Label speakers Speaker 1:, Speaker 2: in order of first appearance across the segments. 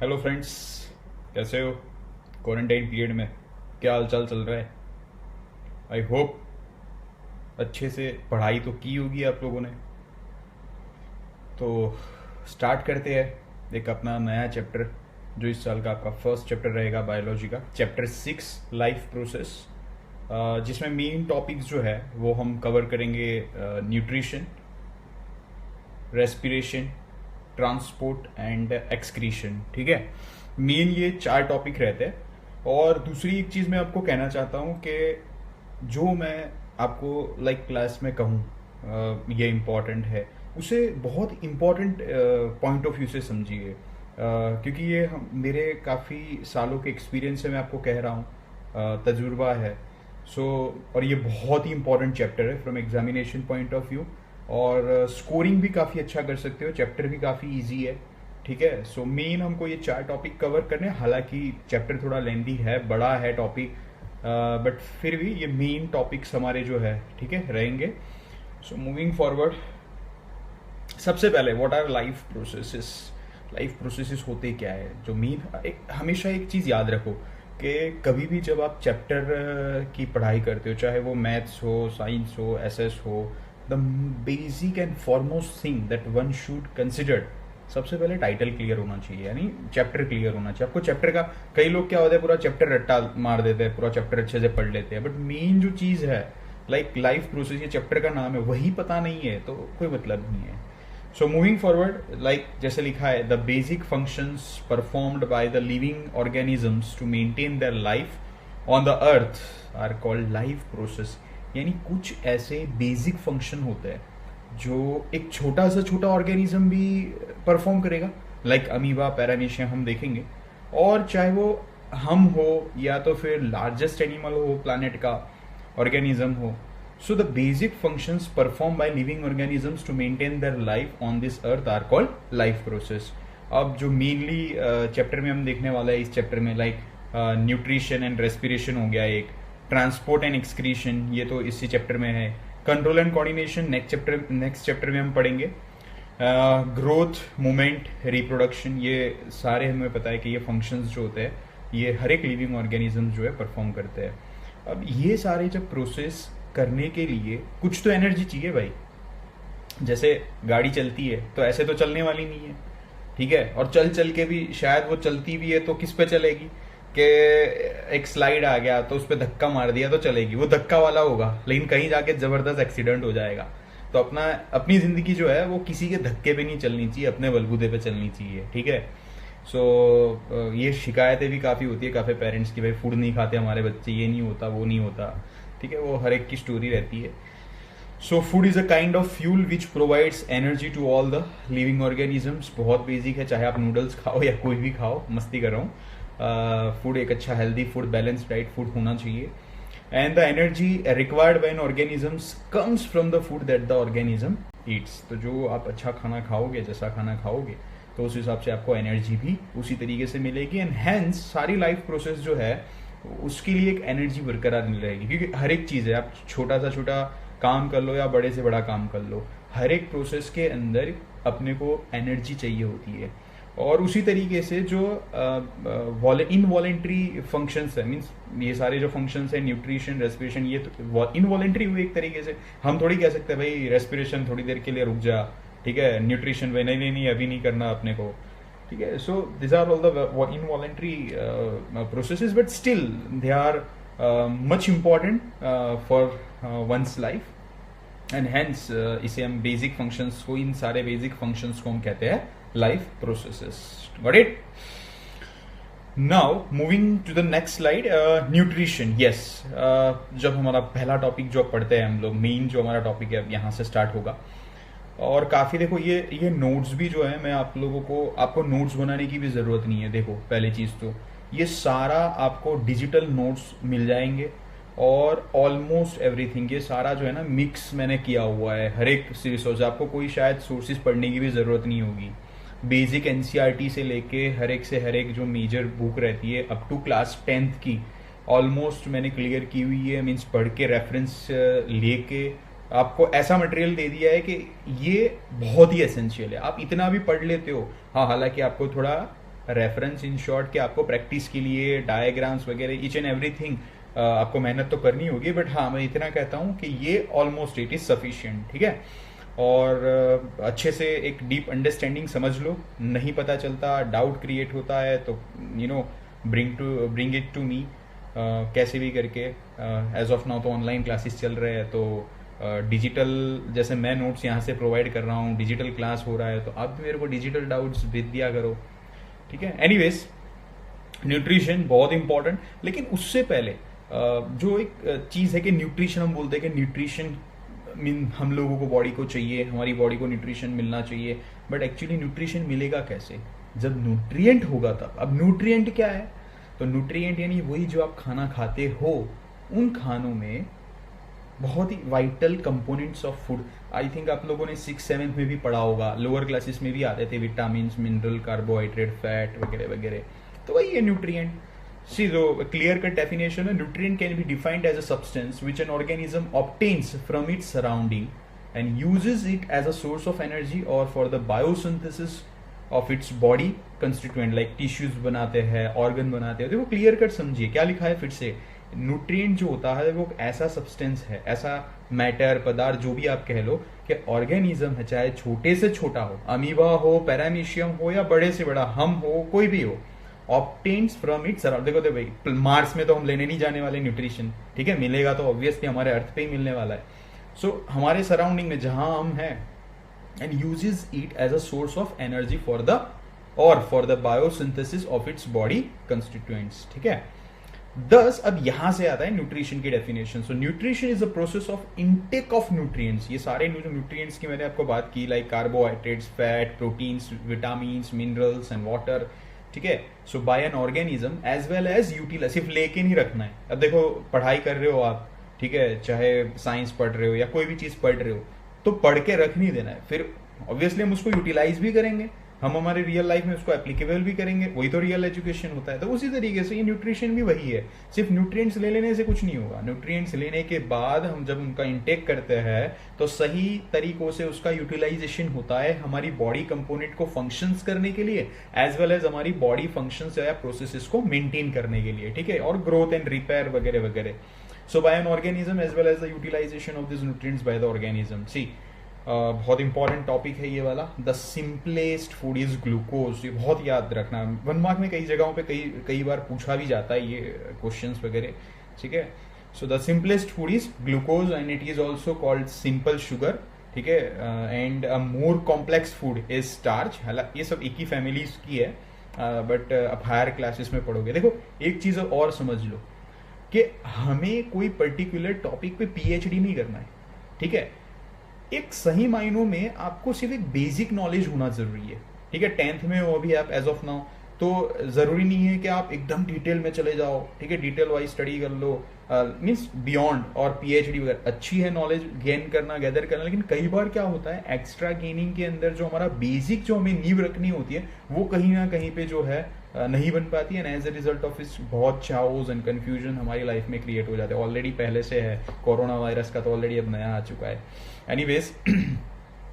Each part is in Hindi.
Speaker 1: हेलो फ्रेंड्स, कैसे हो? क्वारंटाइन पीरियड में क्या हाल चाल चल रहा है? आई होप अच्छे से पढ़ाई तो की होगी आप लोगों ने। तो स्टार्ट करते हैं एक अपना नया चैप्टर, जो इस साल का आपका फर्स्ट चैप्टर रहेगा बायोलॉजी का, चैप्टर 6 लाइफ प्रोसेस, जिसमें मेन टॉपिक्स जो है वो हम कवर करेंगे nutrition, respiration, transport and excretion. ठीक है, मेन ये चार टॉपिक रहते हैं। और दूसरी एक चीज़ मैं आपको कहना चाहता हूँ कि जो मैं आपको क्लास में कहूँ ये इम्पॉर्टेंट है, उसे बहुत इम्पॉर्टेंट पॉइंट ऑफ व्यू से समझिए, क्योंकि ये मेरे काफ़ी सालों के एक्सपीरियंस से मैं आपको कह रहा हूँ, तजुर्बा है। सो और ये बहुत ही इंपॉर्टेंट चैप्टर है from examination point of view. और स्कोरिंग भी काफ़ी अच्छा कर सकते हो, चैप्टर भी काफ़ी इजी है। ठीक है, सो मेन हमको ये चार टॉपिक कवर करने, हालांकि चैप्टर थोड़ा लेंदी है, बड़ा है टॉपिक, बट फिर भी ये मेन टॉपिक्स हमारे जो है ठीक है रहेंगे। सो मूविंग फॉरवर्ड, सबसे पहले what our life processes. Life processes होते क्या है? जो मेन हमेशा एक चीज़ याद रखो कि कभी भी जब आप चैप्टर की पढ़ाई करते हो, चाहे वो मैथ्स हो, साइंस हो, एसएस हो, the basic and foremost thing that one should consider, सबसे पहले टाइटल क्लियर होना चाहिए, यानी चैप्टर क्लियर होना चाहिए आपको। चैप्टर का कई लोग क्या होता है, पूरा चैप्टर रट्टा मार देते हैं, पूरा चैप्टर अच्छे से पढ़ लेते हैं, बट मेन जो चीज़ है लाइफ प्रोसेस, ये चैप्टर का नाम है, वही पता नहीं है तो कोई मतलब नहीं है। सो मूविंग फॉरवर्ड, जैसे लिखा है, the basic functions performed by the living organisms to maintain their life on the earth are called life process. यानी कुछ ऐसे बेसिक फंक्शन होते हैं जो एक छोटा से छोटा ऑर्गेनिज्म भी परफॉर्म करेगा, अमीबा, पैरामीशियम हम देखेंगे। और चाहे वो हम हो या तो फिर लार्जेस्ट एनिमल हो प्लानट का, ऑर्गेनिज्म हो। So the basic functions perform by living organisms to maintain their life on this earth are called life process. अब जो मेनली चैप्टर में हम देखने वाला है, इस चैप्टर में न्यूट्रिशन एंड रेस्पिरेशन हो गया एक, ट्रांसपोर्ट एंड एक्सक्रीशन ये तो इसी चैप्टर में है, control and coordination next chapter में हम पढ़ेंगे, ग्रोथ, मूवमेंट, रिप्रोडक्शन, ये सारे हमें पता है कि ये फंक्शंस जो होते हैं ये हर एक लिविंग ऑर्गेनिज्म जो है परफॉर्म करते हैं। अब ये सारे जब प्रोसेस करने के लिए कुछ तो एनर्जी चाहिए भाई। जैसे गाड़ी चलती है तो ऐसे तो चलने वाली नहीं है, ठीक है, और चल चल के भी शायद वो चलती भी है तो किस पे चलेगी, कि एक स्लाइड आ गया तो उस पर धक्का मार दिया तो चलेगी, वो धक्का वाला होगा, लेकिन कहीं जाके जबरदस्त एक्सीडेंट हो जाएगा। तो अपनी जिंदगी जो है वो किसी के धक्के पे नहीं चलनी चाहिए, अपने बलबूते पे चलनी चाहिए। ठीक है, सो ये शिकायतें भी काफ़ी होती है काफ़ी पेरेंट्स की, भाई फूड नहीं खाते हमारे बच्चे, ये नहीं होता वो नहीं होता। ठीक है, वो हर एक की स्टोरी रहती है। So food is a kind of fuel which provides energy to all the living organisms. बहुत बेसिक है, चाहे आप नूडल्स खाओ या कोई भी खाओ, मस्ती कर रहा हूँ। फूड एक अच्छा healthy food, balance diet food होना चाहिए। And the energy required by N organisms comes from the food that the organism Yeats. तो जो आप अच्छा खाना खाओगे, जैसा खाना खाओगे, तो उस हिसाब से आपको एनर्जी भी उसी तरीके से मिलेगी। एंड हैंस सारी लाइफ प्रोसेस जो है उसके लिए एक एनर्जी बरकरार मिल रहेगी, क्योंकि हर एक चीज़ है, आप छोटा सा छोटा काम कर लो या बड़े से बड़ा काम कर लो, हर एक प्रोसेस के अंदर अपने को एनर्जी चाहिए होती है। और उसी तरीके से जो इनवॉलेंट्री फंक्शंस है, मीन्स ये सारे जो फंक्शंस है, न्यूट्रिशन, रेस्पिरेशन, ये तो इनवॉलेंट्री हुए एक तरीके से। हम थोड़ी कह सकते हैं भाई रेस्पिरेशन थोड़ी देर के लिए रुक जा, ठीक है, न्यूट्रिशन भाई नहीं नहीं नहीं अभी नहीं करना अपने को, ठीक है। So this are all the involuntary processes, but still they are much important for one's life. And hence इसे हम बेसिक फंक्शंस को, इन सारे बेसिक फंक्शंस को हम कहते हैं life processes. Got it? Now moving to the next slide, nutrition. Yes, जब हमारा पहला टॉपिक जो पढ़ते हैं हम लोग, मेन जो हमारा टॉपिक है अब यहाँ से स्टार्ट होगा। और काफ़ी देखो, ये नोट्स भी जो है, मैं आप लोगों को, आपको नोट्स बनाने की भी ज़रूरत नहीं है। देखो पहली चीज़ तो ये सारा आपको डिजिटल नोट्स मिल जाएंगे, और ऑलमोस्ट एवरीथिंग ये सारा जो है ना मिक्स मैंने किया हुआ है हर एक रिसोर्स। आपको कोई शायद सोर्सेज पढ़ने की भी ज़रूरत नहीं होगी। बेसिक एनसीईआरटी से लेके हर एक जो मेजर बुक रहती है अप टू क्लास 10th की ऑलमोस्ट मैंने क्लियर की हुई है। मीन्स पढ़ के रेफरेंस लेके आपको ऐसा मटेरियल दे दिया है कि ये बहुत ही एसेंशियल है, आप इतना भी पढ़ लेते हो। हाँ, हालांकि आपको थोड़ा रेफरेंस, इन शॉर्ट कि आपको प्रैक्टिस के लिए डायग्राम्स वगैरह ईच एंड एवरीथिंग आपको मेहनत तो करनी होगी, बट हाँ मैं इतना कहता हूँ कि ये ऑलमोस्ट इट इज सफिशिएंट, ठीक है। और अच्छे से एक डीप अंडरस्टैंडिंग समझ लो, नहीं पता चलता, डाउट क्रिएट होता है तो ब्रिंग इट टू मी, कैसे भी करके। एज ऑफ नाउ तो ऑनलाइन क्लासेस चल रहे हैं, तो डिजिटल जैसे मैं नोट्स यहाँ से प्रोवाइड कर रहा हूँ, डिजिटल क्लास हो रहा है, तो आप भी मेरे को डिजिटल डाउट्स भेज दिया करो, ठीक है। एनीवेज, न्यूट्रिशन बहुत इंपॉर्टेंट, लेकिन उससे पहले जो एक चीज़ है कि न्यूट्रिशन, हम बोलते हैं कि न्यूट्रिशन मीन हम लोगों को बॉडी को चाहिए, हमारी बॉडी को न्यूट्रिशन मिलना चाहिए, बट एक्चुअली न्यूट्रिशन मिलेगा कैसे? जब न्यूट्रिएंट होगा तब। अब न्यूट्रिएंट क्या है? तो न्यूट्रिएंट यानी वही जो आप खाना खाते हो, उन खानों में बहुत ही vital components of food, I think आप लोगों ने 6-7 में भी पढ़ा होगा, लोअर क्लासेस में भी आते थे, विटामिन, मिनरल, कार्बोहाइड्रेट, फैट वगैरह वगैरह, तो वही है nutrient. See, the clear-cut definition, a nutrient can be defined as a substance which an organism obtains from its surrounding and uses it as a source of energy or for the biosynthesis of its body constituent, like tissues बनाते हैं, organ बनाते हैं। देखो क्लियर कट समझिए क्या लिखा है फिर से। न्यूट्रिएंट जो होता है वो ऐसा सब्सटेंस है, ऐसा मैटर, पदार्थ, जो भी आप कह लो, कि ऑर्गेनिज्म है, चाहे छोटे से छोटा हो, अमीबा हो, पैरामीशियम हो, या बड़े से बड़ा हम हो, कोई भी हो, ऑब्टेन्स फ्रॉम इट्स सराउंड। देखो तो भाई मार्स में तो हम लेने नहीं जाने वाले न्यूट्रिशन, ठीक है, मिलेगा तो ऑब्वियसली हमारे अर्थ पे ही मिलने वाला है। सो हमारे सराउंडिंग में जहां हम हैं, and uses it as a source of energy for the biosynthesis of its body constituents, ठीक है। दस अब यहां से आता है न्यूट्रिशन की definition. So nutrition is the process of intake of nutrients. ये सारे जो न्यूट्रिएंट्स की मैंने आपको बात की, like carbohydrates, fat, proteins, vitamins, minerals and water, ठीक है। So by an organism as well as utilize, सिर्फ लेके नहीं रखना है। अब देखो पढ़ाई कर रहे हो आप, ठीक है, चाहे साइंस पढ़ रहे हो या कोई भी चीज पढ़ रहे हो, तो पढ़ के रख नहीं देना है, फिर ऑब्वियसली हम उसको यूटिलाइज भी करेंगे, हम हमारे रियल लाइफ में उसको एप्लीकेबल भी करेंगे, वही तो रियल एजुकेशन होता है। तो उसी तरीके से ये न्यूट्रिशन भी वही है, सिर्फ न्यूट्रिएंट्स ले लेने से कुछ नहीं होगा। न्यूट्रिएंट्स लेने के बाद हम जब उनका इंटेक करते हैं तो सही तरीकों से उसका यूटिलाइजेशन होता है हमारी बॉडी कंपोनेंट को फंक्शंस करने के लिए, एज वेल एज हमारी बॉडी फंक्शंस या प्रोसेसेस को मेंटेन करने के लिए, ठीक है, और ग्रोथ एंड रिपेयर वगैरह वगैरह। So by an organism as well as the utilization of this nutrients by the organism. See बहुत इंपॉर्टेंट टॉपिक है ये वाला। The simplest food is glucose, ये बहुत याद रखना। 1 मार्क में कई जगहों पे कई बार पूछा भी जाता है ये क्वेश्चंस वगैरह, ठीक है। So the simplest food is glucose and it is also called simple sugar, ठीक है। And a more complex food is starch. हालांकि ये सब एक ही फैमिलीज की है, बट अब हायर क्लासेस में पढ़ोगे। देखो एक चीज और समझ लो कि हमें कोई पर्टिकुलर टॉपिक पे पीएचडी नहीं करना है, ठीक है। एक सही मायनों में आपको सिर्फ एक बेसिक नॉलेज होना जरूरी है, ठीक है। 10th में हो अभी आप एज ऑफ नाउ, तो जरूरी नहीं है कि आप एकदम डिटेल में चले जाओ, ठीक है, डिटेल वाइज स्टडी कर लो, मीन्स बियॉन्ड और पीएचडी वगैरह। अच्छी है नॉलेज गेन करना, गैदर करना, लेकिन कई बार क्या होता है एक्स्ट्रा गेनिंग के अंदर जो हमारा बेसिक जो हमें नींव रखनी होती है वो कहीं ना कहीं पे जो है नहीं बन पाती है, and as a result of इस बहुत चाओज एंड कंफ्यूजन हमारी लाइफ में क्रिएट हो जाते हैं। ऑलरेडी पहले से है, कोरोना वायरस का तो ऑलरेडी अब नया आ चुका है। Anyways,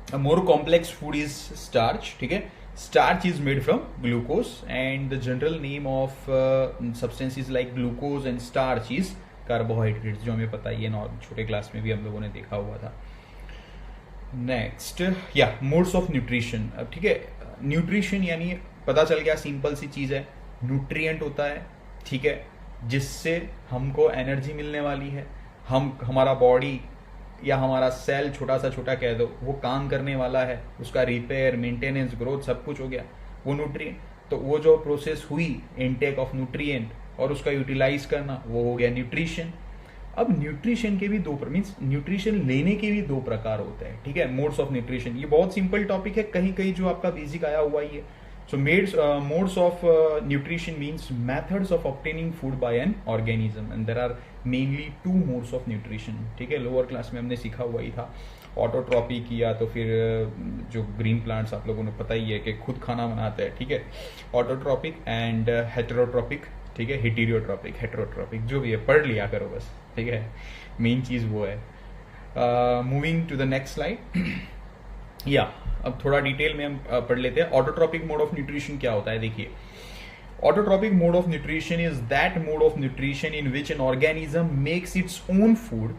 Speaker 1: a more complex food is starch, ठीक है। Starch is made from glucose and the general name of substances like glucose and starch is carbohydrates, जो हमें पता ही है, छोटे क्लास में भी हम लोगों ने देखा हुआ था। नेक्स्ट या मोड्स ऑफ न्यूट्रिशन। अब ठीक है, न्यूट्रिशन यानी पता चल गया, सिंपल सी चीज है, न्यूट्रिएंट होता है, ठीक है, जिससे हमको एनर्जी मिलने वाली है, हमारा बॉडी या हमारा सेल छोटा सा छोटा कह दो, वो काम करने वाला है, उसका रिपेयर, मेंटेनेंस, ग्रोथ सब कुछ हो गया, वो न्यूट्रिएंट। तो वो जो प्रोसेस हुई इनटेक ऑफ न्यूट्रिएंट और उसका यूटिलाइज करना, वो हो गया न्यूट्रिशन। अब न्यूट्रिशन के भी मीन्स न्यूट्रिशन लेने के भी 2 प्रकार होते हैं, ठीक है, मोड्स ऑफ न्यूट्रिशन। ये बहुत सिंपल टॉपिक है, कहीं कहीं जो आपका बेसिक आया हुआ ही है। So modes of nutrition means methods of obtaining food by an organism, and there are mainly 2 modes of nutrition, ठीक है। लोअर क्लास में हमने सीखा हुआ ही था, ऑटोट्रॉपिक या तो फिर जो ग्रीन प्लांट्स आप लोगों ने पता ही है कि खुद खाना बनाते हैं, ठीक है, ऑटोट्रॉपिक एंड हेटेरोट्रॉपिक, ठीक है, हेटेरोट्रॉपिक, हेटेरोट्रॉपिक जो भी है पढ़ लिया करो बस, ठीक है, मेन चीज वो है। Moving to the next slide. या अब थोड़ा डिटेल में हम पढ़ लेते हैं ऑटोट्रॉपिक मोड ऑफ न्यूट्रिशन क्या होता है। देखिए, Autotrophic mode of nutrition is that mode of nutrition in which an organism makes its own food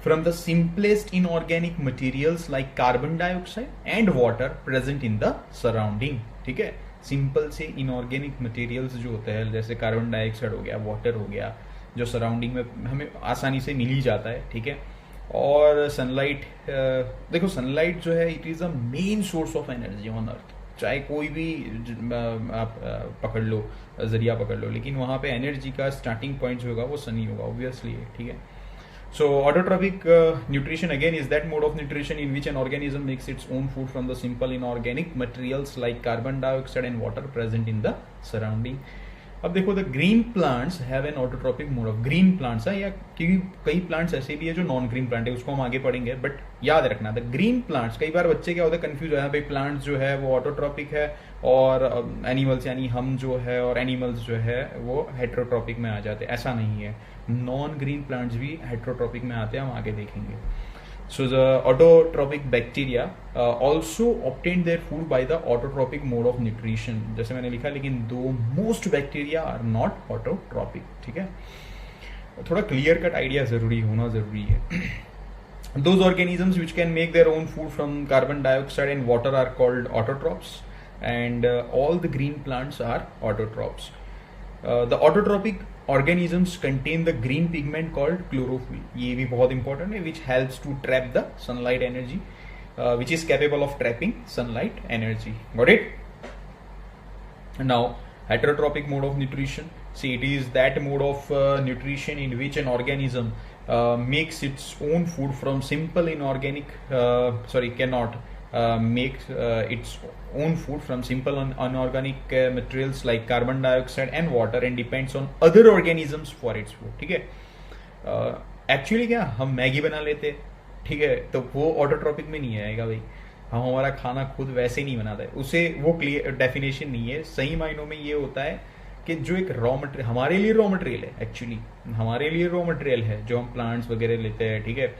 Speaker 1: from the simplest inorganic materials like carbon dioxide and water present in the surrounding. ठीक है, सिंपल से इनऑर्गेनिक मटेरियल्स जो होते हैं जैसे कार्बन डाइऑक्साइड हो गया, वाटर हो गया, जो सराउंडिंग में हमें आसानी से मिल ही जाता है, ठीक है। और सनलाइट, देखो सनलाइट जो है it is a main source of energy on earth. चाहे कोई भी आप पकड़ लो, जरिया पकड़ लो, लेकिन वहाँ पे एनर्जी का स्टार्टिंग पॉइंट जो होगा वो सन ही होगा, ऑब्वियसली, ठीक है। So autotrophic nutrition again is that mode of nutrition in which an organism makes its own food from the simple inorganic materials like carbon dioxide and water present in the surrounding. अब देखो the green plants have an autotrophic mode of, green plants है या क्योंकि कई प्लांट्स ऐसे भी है जो नॉन ग्रीन प्लांट है, उसको हम आगे पढ़ेंगे, बट याद रखना द ग्रीन प्लांट्स, कई बार बच्चे क्या होता है कंफ्यूज है भाई प्लांट्स जो है वो ऑटोट्रॉपिक है और एनिमल्स यानी हम जो है और एनिमल्स जो है वो हेट्रोट्रॉपिक में आ जाते हैं, ऐसा नहीं है। नॉन ग्रीन प्लांट्स भी हेट्रोट्रॉपिक में आते हैं, हम आगे देखेंगे। So the autotrophic bacteria also obtain their food by the autotrophic mode of nutrition, जैसे मैंने लिखा, लेकिन दो most bacteria are not autotrophic, ठीक है। थोड़ा क्लियर कट आइडिया जरूरी होना जरूरी है। Those organisms which can make their own food from carbon dioxide and water are called autotrophs, and all the green plants are autotrophs. The autotrophic organisms contain the green pigment called chlorophyll, ये भी बहुत important है, which helps to trap the sunlight energy, which is capable of trapping sunlight energy. Got it? Now heterotrophic mode of nutrition, see it is that mode of nutrition in which an organism makes its own food from simple inorganic cannot make its own food from simple unorganic materials like carbon dioxide and water and depends on other organisms for its food, ठीक है। एक्चुअली क्या हम मैगी बना लेते, ठीक है, तो वो ऑटोट्रॉपिक में नहीं आएगा भाई, हम हमारा खाना खुद वैसे नहीं बनाता है, उसे वो क्लियर डेफिनेशन नहीं है। सही मायनों में ये होता है कि जो एक रॉ मटेरियल हमारे लिए रॉ मटेरियल है, एक्चुअली हमारे लिए रॉ मटेरियल है जो हम प्लांट्स वगैरह लेते हैं, ठीक है,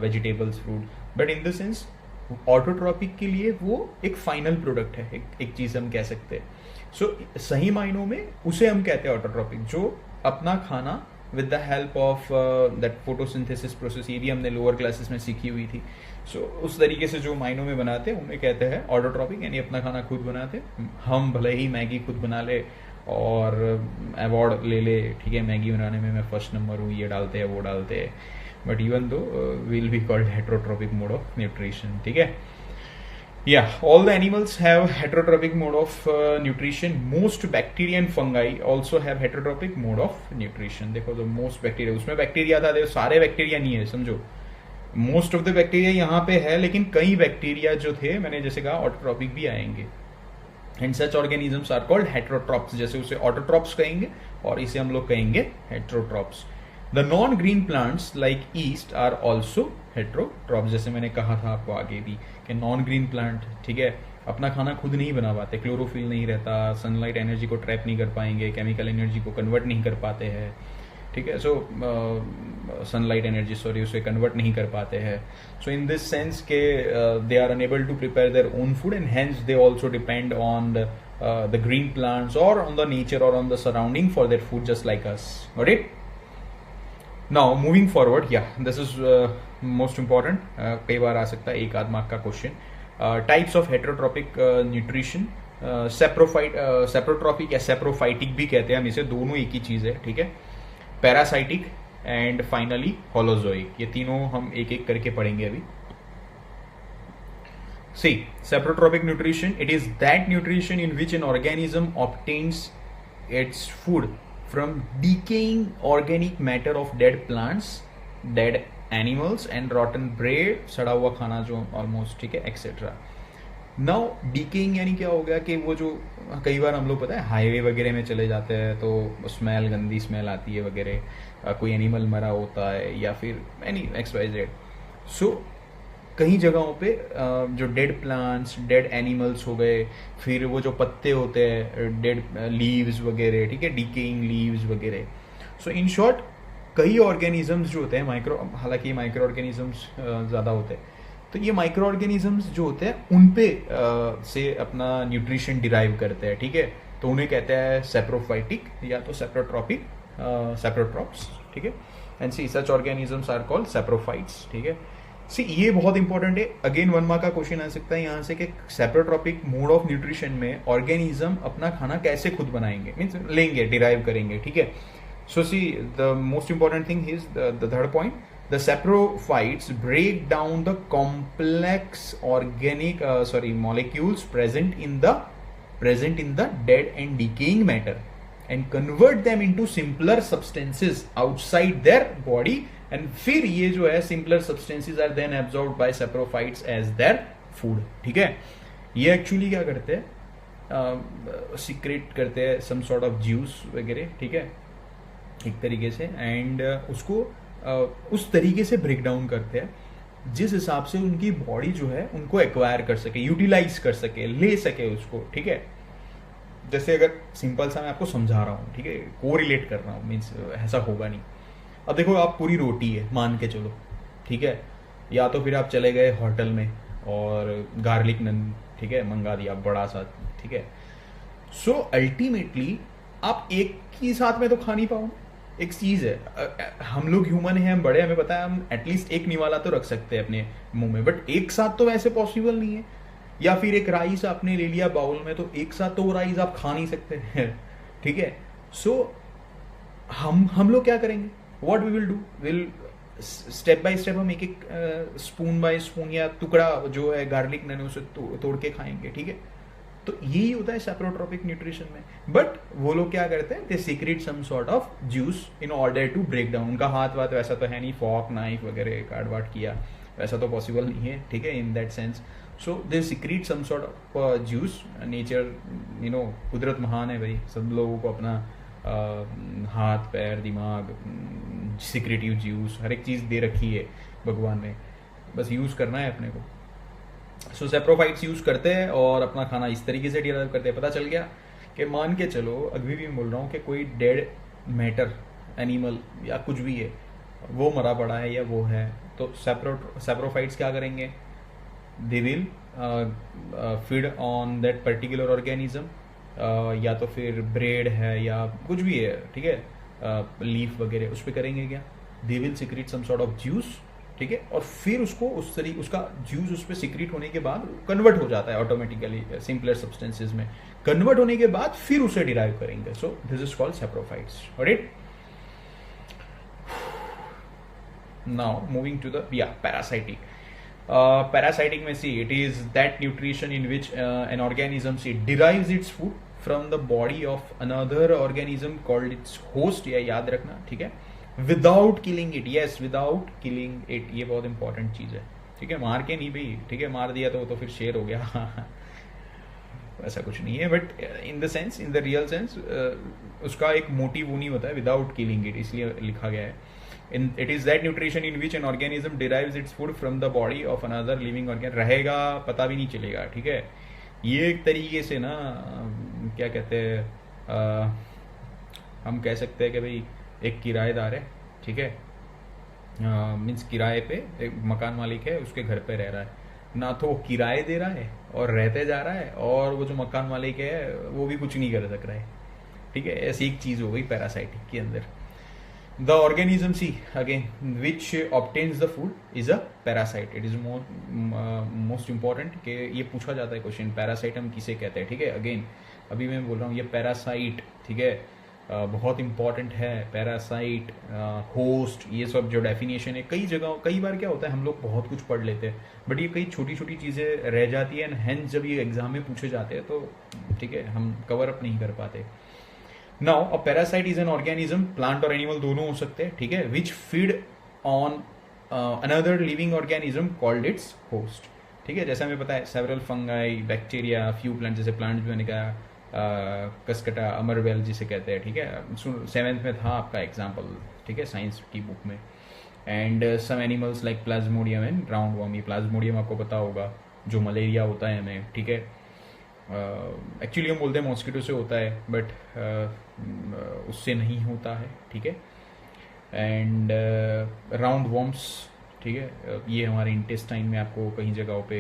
Speaker 1: vegetables, fruit, but in the sense autotrophic के लिए वो एक फाइनल प्रोडक्ट है, एक चीज हम कह सकते हैं। सो सही मायनों में उसे हम कहते हैं ऑटोट्रॉपिक, जो अपना खाना with the help of that photosynthesis process, ये भी हमने लोअर क्लासेस में सीखी हुई थी। सो उस तरीके से जो मायनों में बनाते हैं उन्हें कहते हैं ऑटोट्रॉपिक, यानी अपना खाना खुद बनाते। हम भले ही मैगी खुद बना ले और अवार्ड ले ले, ठीक है, मैगी बनाने में मैं फर्स्ट नंबर हूँ, ये डालते हैं वो डालते हैं, but even though will be called heterotrophic mode of nutrition, ठीक है। Yeah, all the animals have heterotrophic mode of nutrition. Most bacteria and fungi also have heterotrophic mode of nutrition. देखो तो most bacteria, उसमें बैक्टीरिया था, देखो सारे बैक्टीरिया नहीं है, समझो मोस्ट ऑफ द बैक्टीरिया यहाँ पे है, लेकिन कई बैक्टीरिया जो थे मैंने जैसे कहा ऑटोट्रॉपिक भी आएंगे, and such organisms are called heterotrophs, जैसे उसे ऑटोट्रॉप्स कहेंगे और इसे हम लोग कहेंगे heterotrophs. The non-green plants like yeast are also heterotrophs, जैसे मैंने कहा था आपको आगे भी कि नॉन ग्रीन प्लांट, ठीक है, अपना खाना खुद नहीं बना पाते, क्लोरोफिल नहीं रहता, सनलाइट एनर्जी को ट्रैप नहीं कर पाएंगे, केमिकल एनर्जी को कन्वर्ट नहीं कर पाते हैं, ठीक है, सो सनलाइट एनर्जी उसे कन्वर्ट नहीं कर पाते हैं। सो इन दिस सेंस के they are unable to prepare their own food and hence they also depend on the green plants और ऑन द नेचर और on the surrounding for their food, just like us. Got it? Now moving forward, yeah, this is most important. कई बार आ सकता है एक आध मार्क का question. Types of heterotrophic nutrition, saprotrophic या सेप्रोफाइटिक भी कहते हैं हम इसे, दोनों एक ही चीज है, ठीक है। पैरासाइटिक एंड फाइनली होलोजोइक, ये तीनों हम एक एक करके पढ़ेंगे अभी। See, seprotropic nutrition, it is that nutrition in which an organism obtains its food from decaying organic matter of dead plants, dead animals and rotten bread, सड़ा हुआ खाना जो ऑलमोस्ट, ठीक है, एक्सेट्रा। नाउ डीकेइंग यानी क्या हो गया कि वो जो कई बार हम लोग पता है हाईवे वगैरह में चले जाते हैं तो स्मेल, गंदी स्मेल आती है वगैरह, कोई एनिमल मरा होता है या फिर एनी XYZ। सो कई जगहों पे जो डेड प्लांट्स, डेड एनिमल्स हो गए, फिर वो जो पत्ते होते हैं, डेड लीव्स वगैरह, ठीक है, डीकेइंग लीव्स वगैरह। सो इन शॉर्ट कई ऑर्गेनिजम्स जो होते हैं माइक्रो, हालांकि माइक्रो ऑर्गेनिजम्स ज़्यादा होते हैं, तो ये माइक्रो ऑर्गेनिजम्स जो होते हैं उन पे से अपना न्यूट्रिशन डिराइव करते हैं, ठीक है। तो उन्हें कहते हैं सेप्रोफाइटिक या तो सेप्रोट्रॉपिक, सेप्रोट्रॉप्स, ठीक है। And see such organisms are called saprophytes, ठीक है। सी ये बहुत इंपॉर्टेंट है, अगेन 1 मार्क का क्वेश्चन आ सकता है यहाँ से कि सेप्रोट्रॉपिक मोड ऑफ न्यूट्रिशन में ऑर्गेनिज्म अपना खाना कैसे खुद बनाएंगे, मीन्स लेंगे, डिराइव करेंगे, ठीक है। So see the most important thing is the third point, the saprophytes break down the complex organic molecules present in the dead and decaying matter and convert them into simpler substances outside their body, and फिर ये जो है simpler substances are then absorbed by saprophytes as their food, ठीक है। ये एक्चुअली क्या करते हैं, सीक्रेट करते हैं some sort of juice वगैरह, ठीक है, एक तरीके से, एंड उसको उस तरीके से ब्रेक डाउन करते हैं जिस हिसाब से उनकी बॉडी जो है उनको एक्वायर कर सके, यूटिलाइज कर सके, ले सके उसको, ठीक है। जैसे अगर सिंपल सा मैं आपको समझा रहा हूँ, ठीक है, को रिलेट कर रहा हूँ, मीन्स ऐसा होगा नहीं। अब देखो, आप पूरी रोटी है मान के चलो, ठीक है, या तो फिर आप चले गए होटल में और गार्लिक नन, ठीक है, मंगा दिया बड़ा सा, ठीक है। सो अल्टीमेटली आप एक ही साथ में तो खा नहीं पाओ। एक चीज है, हम लोग ह्यूमन हैं, हम बड़े, हमें पता है हम एटलीस्ट एक निवाला तो रख सकते हैं अपने मुंह में, बट एक साथ तो वैसे पॉसिबल नहीं है। या फिर एक राइस आपने ले लिया बाउल में, तो एक साथ तो वो राइस आप खा नहीं सकते हैं, ठीक है। सो हम लोग क्या करेंगे, what we will do, will step by step हम एक एक स्पून बाय स्पून या टुकड़ा जो है गार्लिक नन उसे तोड़ के खाएंगे, ठीक है। तो यही होता है सेप्रोट्रॉपिक न्यूट्रिशन में। बट वो लोग क्या करते हैं, they secrete some sort of juice in order to break down. उनका हाथ वाथ वैसा तो है नहीं, फॉर्क नाइफ वगैरह काट वाट किया, वैसा तो पॉसिबल नहीं है, ठीक है, in that sense. So they secrete some sort of juice. Nature, कुदरत महान है भाई, सब लोगों को अपना हाथ पैर दिमाग सीक्रेटिव जूस हर एक चीज़ दे रखी है भगवान ने, बस यूज़ करना है अपने को। सो सेप्रोफाइट्स यूज करते हैं और अपना खाना इस तरीके से डिराइव करते हैं। पता चल गया कि मान के चलो, अभी भी मैं बोल रहा हूँ कि कोई डेड मैटर एनिमल या कुछ भी है, वो मरा पड़ा है या वो है, तो सेप्रोफाइट्स क्या करेंगे, they will feed on that particular organism, या तो फिर ब्रेड है या कुछ भी है, ठीक है, लीफ वगैरह, उस पर करेंगे क्या, they will secrete some sort of juice, ठीक है, और फिर उसको उस तरीके उसका जूस उस पर सीक्रेट होने के बाद कन्वर्ट हो जाता है ऑटोमेटिकली सिंपलर सब्सटेंसेज में। कन्वर्ट होने के बाद फिर उसे डिराइव करेंगे। So this is called saprophytes, alright. Now moving to the parasitic. Parasitic में see it is that nutrition in which an organism see derives its food from the body of another organism called its host, या याद रखना, ठीक है, without killing it. Yes, without killing it, ये बहुत इंपॉर्टेंट चीज है, ठीक है, मार के नहीं भाई, ठीक है, मार दिया तो फिर शेर हो गया ऐसा कुछ नहीं है, but in the sense, in the real sense, उसका एक मोटिव वो नहीं होता है विदाउट किलिंग इट, इसलिए लिखा गया है। It is that nutrition in which an organism derives its food from the body of another living organ. रहेगा पता भी नहीं चलेगा, ठीक है। ये एक तरीके से ना, क्या कहते हैं, हम कह सकते हैं कि भाई एक किराएदार है, ठीक है, मीन्स किराए पे एक मकान मालिक है, उसके घर पे रह रहा है ना, तो वो किराए दे रहा है और रहते जा रहा है, और वो जो मकान मालिक है वो भी कुछ नहीं कर सक रहा है, ठीक है। ऐसी एक चीज हो गई पैरासाइटिक के अंदर। The organism see again which obtains the food is a parasite. It is most important कि ये पूछा जाता है क्वेश्चन, पैरासाइट हम किसे कहते हैं, ठीक है। अगेन अभी मैं बोल रहा हूँ ये पैरासाइट, ठीक है, बहुत इंपॉर्टेंट है। पैरासाइट, होस्ट, ये सब जो डेफिनेशन है, कई जगह कई बार क्या होता है हम लोग बहुत कुछ पढ़ लेते हैं, बट ये कई छोटी छोटी चीज़ें रह जाती है, एंड हेंस जब ये एग्जाम में पूछे जाते हैं तो ठीक है हम कवर अप नहीं कर पाते। Now a parasite is an organism, plant और एनिमल दोनों हो सकते हैं, ठीक है, which feed on another living organism called its host, ठीक है। जैसा हमें पता है several fungi, bacteria, few plant, जैसे प्लांट जो मैंने कहा कसकटा, अमरवेल जिसे कहते हैं, ठीक है, 7th में था आपका एग्जाम्पल, ठीक है, साइंस की बुक में। And some animals like plasmodium and round worm. ये प्लाज्मोडियम आपको पता होगा जो मलेरिया होता है हमें, ठीक है, एक्चुअली हम बोलते हैं मॉस्किटो से होता है, बट उससे नहीं होता है, ठीक है। एंड राउंड वर्म्स, ठीक है, ये हमारे इंटेस्टाइन में आपको कहीं जगहों पे,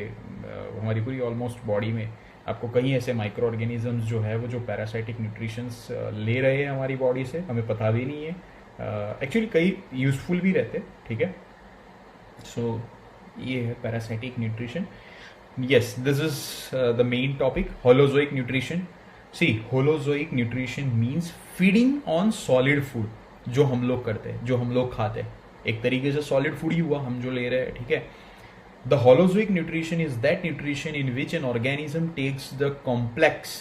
Speaker 1: हमारी पूरी ऑलमोस्ट बॉडी में आपको कई ऐसे माइक्रो ऑर्गेनिजम्स जो है वो जो पैरासाइटिक न्यूट्रिशंस ले रहे हैं हमारी बॉडी से, हमें पता भी नहीं है। एक्चुअली कई यूजफुल भी रहते हैं, ठीक है। सो ये है parasitic nutrition. Yes, this is the main topic, holozoic nutrition. See, holozoic nutrition means feeding on solid food, जो हम लोग करते हैं, जो हम लोग खाते हैं, एक तरीके से solid food ही हुआ हम जो ले रहे हैं, ठीक है। The holozoic nutrition is that nutrition in which an organism takes the complex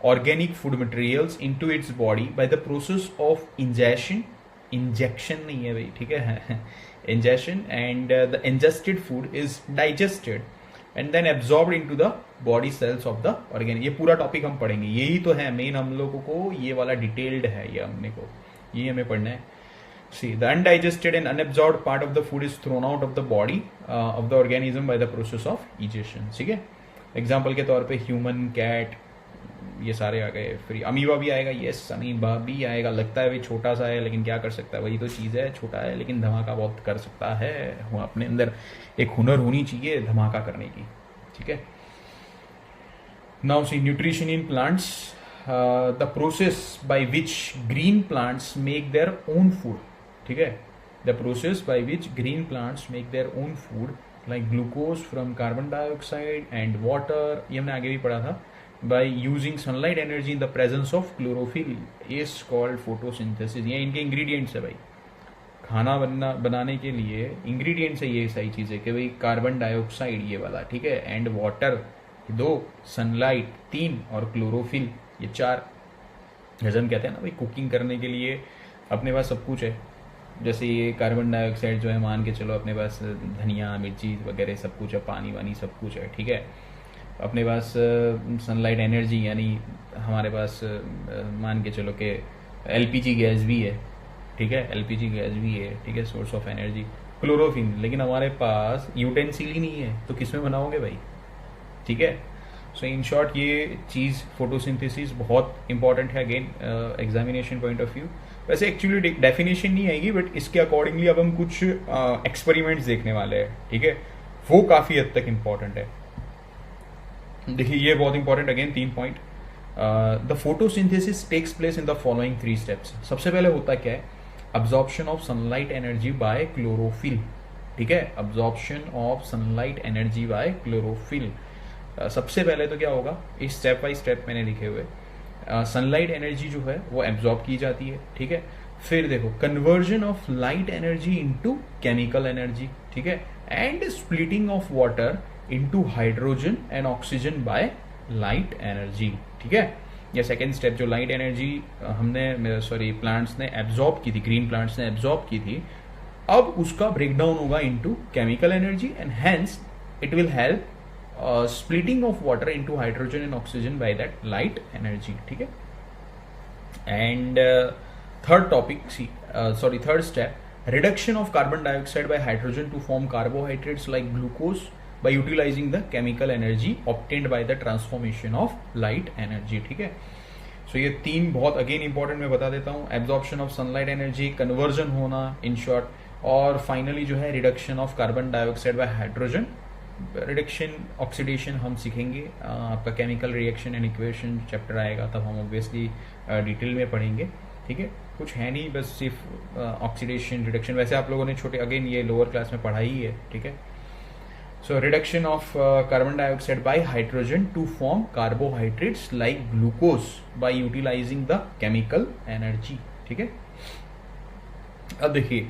Speaker 1: organic food materials into its body by the process of injection नहीं है भाई, ठीक है ingestion, and the ingested food is digested and then absorbed into the body cells of the organ। ये पूरा टॉपिक हम पढ़ेंगे, यही तो है मेन, हम लोगों को ये वाला डिटेल्ड है, ये हमने को ये हमें पढ़ना है। See, the undigested and unabsorbed part of the food is thrown out of the body of the organism by the process of digestion, ठीक है। एग्जाम्पल के तौर पे ह्यूमन, कैट, ये सारे आ गए। फिर अमीबा भी आएगा, यस अमीबा भी आएगा, लगता है भाई छोटा सा है लेकिन क्या कर सकता है, वही तो चीज़ है, छोटा है लेकिन धमाका बहुत कर सकता है। वो अपने अंदर एक हुनर होनी चाहिए धमाका करने की, ठीक है। Now see nutrition in plants, the process by which green plants make their own food, ठीक है। The process by which green plants make their own food like glucose from carbon dioxide and water, ये हमने आगे भी पढ़ा था। by using sunlight energy in the presence of chlorophyll is called photosynthesis। ये इनके इंग्रेडिएंट्स है भाई, खाना बनाने के लिए इंग्रेडिएंट्स है ये सही चीज़ है कि भाई कार्बन डाइऑक्साइड ये वाला, ठीक है, एंड वाटर 2, सनलाइट 3 और क्लोरोफिल ये 4। जैसे हम कहते हैं ना भाई कुकिंग करने के लिए अपने पास सब कुछ है, जैसे ये कार्बन डाइऑक्साइड जो है मान के चलो अपने पास धनिया मिर्ची वगैरह सब कुछ है, पानी वानी सब कुछ है, ठीक है। अपने पास सनलाइट एनर्जी यानी हमारे पास मान के चलो कि एलपीजी गैस भी है, ठीक है, एलपीजी गैस भी है, ठीक है, सोर्स ऑफ एनर्जी। क्लोरोफिन, लेकिन हमारे पास यूटेंसिल ही नहीं है तो किसमें बनाओगे भाई, ठीक है। सो इन शॉर्ट ये चीज़ फोटोसिंथेसिस बहुत इंपॉर्टेंट है again examination point of view. वैसे एक्चुअली डेफिनेशन नहीं आएगी बट इसके अकॉर्डिंगली अब हम कुछ एक्सपेरिमेंट्स देखने वाले हैं, ठीक है, वो काफ़ी हद तक इम्पॉर्टेंट है। देखिए ये बहुत important again 3 point. The photosynthesis takes place in the following 3 steps. सबसे पहले होता क्या है, absorption of sunlight energy by chlorophyll, ठीक है, absorption of sunlight energy by chlorophyll. सबसे पहले तो क्या होगा, इस स्टेप बाय स्टेप मैंने लिखे हुए, सनलाइट एनर्जी जो है वो एब्जॉर्ब की जाती है, ठीक है। फिर देखो conversion of light energy into chemical energy, ठीक है, and splitting of water into hydrogen and oxygen by light energy, ठीक है। ये सेकेंड स्टेप जो लाइट एनर्जी हमने प्लांट्स ने एब्जॉर्ब की थी, ग्रीन प्लांट्स ने एब्जॉर्ब की थी, अब उसका ब्रेकडाउन होगा into chemical energy and hence it will help splitting of water into hydrogen and oxygen by that light energy, ठीक है। And third step, reduction of carbon dioxide by hydrogen to form carbohydrates like glucose by utilizing the chemical energy obtained by the transformation of light energy, ठीक है। सो ये 3 बहुत अगेन इंपॉर्टेंट मैं बता देता हूँ, absorption of sunlight energy, conversion होना इन शॉर्ट, और फाइनली जो है reduction of carbon dioxide by hydrogen. Reduction oxidation हम सीखेंगे, आपका chemical reaction and equation chapter आएगा तब हम ऑब्वियसली डिटेल में पढ़ेंगे, ठीक है। कुछ है नहीं, बस सिर्फ ऑक्सीडेशन रिडक्शन, वैसे आप लोगों ने छोटे अगेन ये लोअर क्लास में पढ़ा ही है, ठीक है। So reduction of carbon dioxide by hydrogen to form carbohydrates like glucose by utilizing the chemical energy, ठीक है। अब देखिए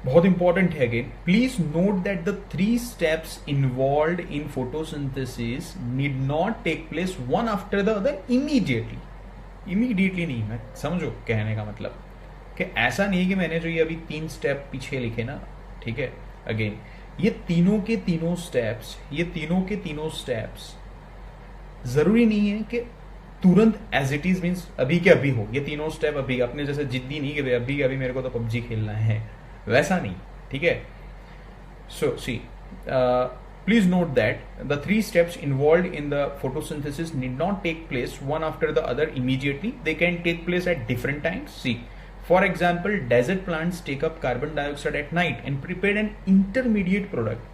Speaker 1: बहुत इंपॉर्टेंट है again, please note that the 3 steps involved in photosynthesis need not take place one after the other immediately नहीं, मैं समझो कहने का मतलब कि ऐसा नहीं है कि मैंने जो ये अभी 3 स्टेप पीछे लिखे ना, ठीक है, अगेन ये तीनों के तीनों स्टेप्स जरूरी नहीं है कि तुरंत एज इट इज मीन्स अभी के अभी हो, ये तीनों स्टेप अभी, अपने जैसे जिद्दी नहीं कि अभी के अभी मेरे को तो पबजी खेलना है, वैसा नहीं, ठीक है। So C please note that the 3 steps involved in the photosynthesis need not take place one after the other immediately. They can take place at different times. See, for example, desert plants take up carbon dioxide at night and prepare an intermediate product.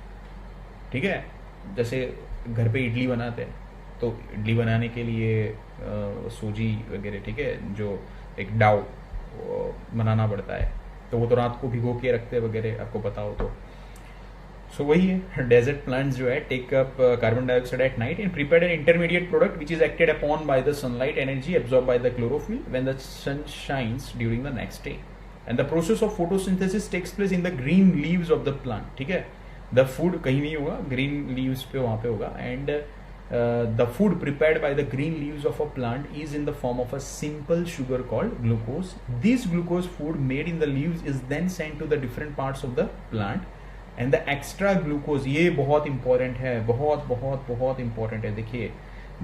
Speaker 1: ठीक है, जैसे घर पे इडली बनाते हैं, तो इडली बनाने के लिए सूजी वगैरह, ठीक है, जो एक डाउ बनाना पड़ता है, तो वो तो रात को भिगो के रखते वगैरह, आपको पता हो तो। सो वही है, डेजर्ट प्लांट्स जो है take up carbon dioxide at night and prepare an intermediate product which is acted upon by the sunlight energy absorb by the chlorophyll when the sun shines during the next day, and the process of photosynthesis takes place in the green leaves of the plant, ठीक है। द फूड कहीं नहीं होगा, ग्रीन लीव्स पे वहां पे होगा, and the food prepared by the green leaves of a plant is in the form of a simple sugar called glucose. This glucose food made in the leaves is then sent to the different parts of the plant, and the extra glucose, ये बहुत important है, बहुत बहुत बहुत important है, देखिए,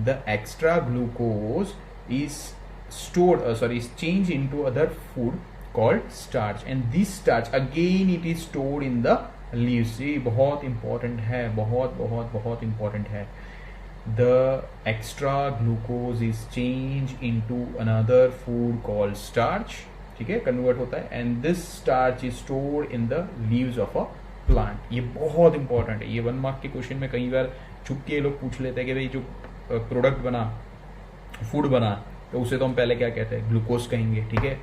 Speaker 1: the extra glucose is stored is changed into other food called starch, and this starch again it is stored in the leaves. ये बहुत important है, बहुत बहुत बहुत important है. The extra glucose is changed into another food called starch, ठीक है, कन्वर्ट होता है, and this starch is stored in the leaves of a plant. ये बहुत इंपॉर्टेंट है, ये 1 मार्क के क्वेश्चन में कई बार छुप के लोग पूछ लेते हैं कि भाई जो प्रोडक्ट बना, फूड बना, तो उसे तो हम पहले क्या कहते हैं, ग्लूकोज कहेंगे, ठीक है।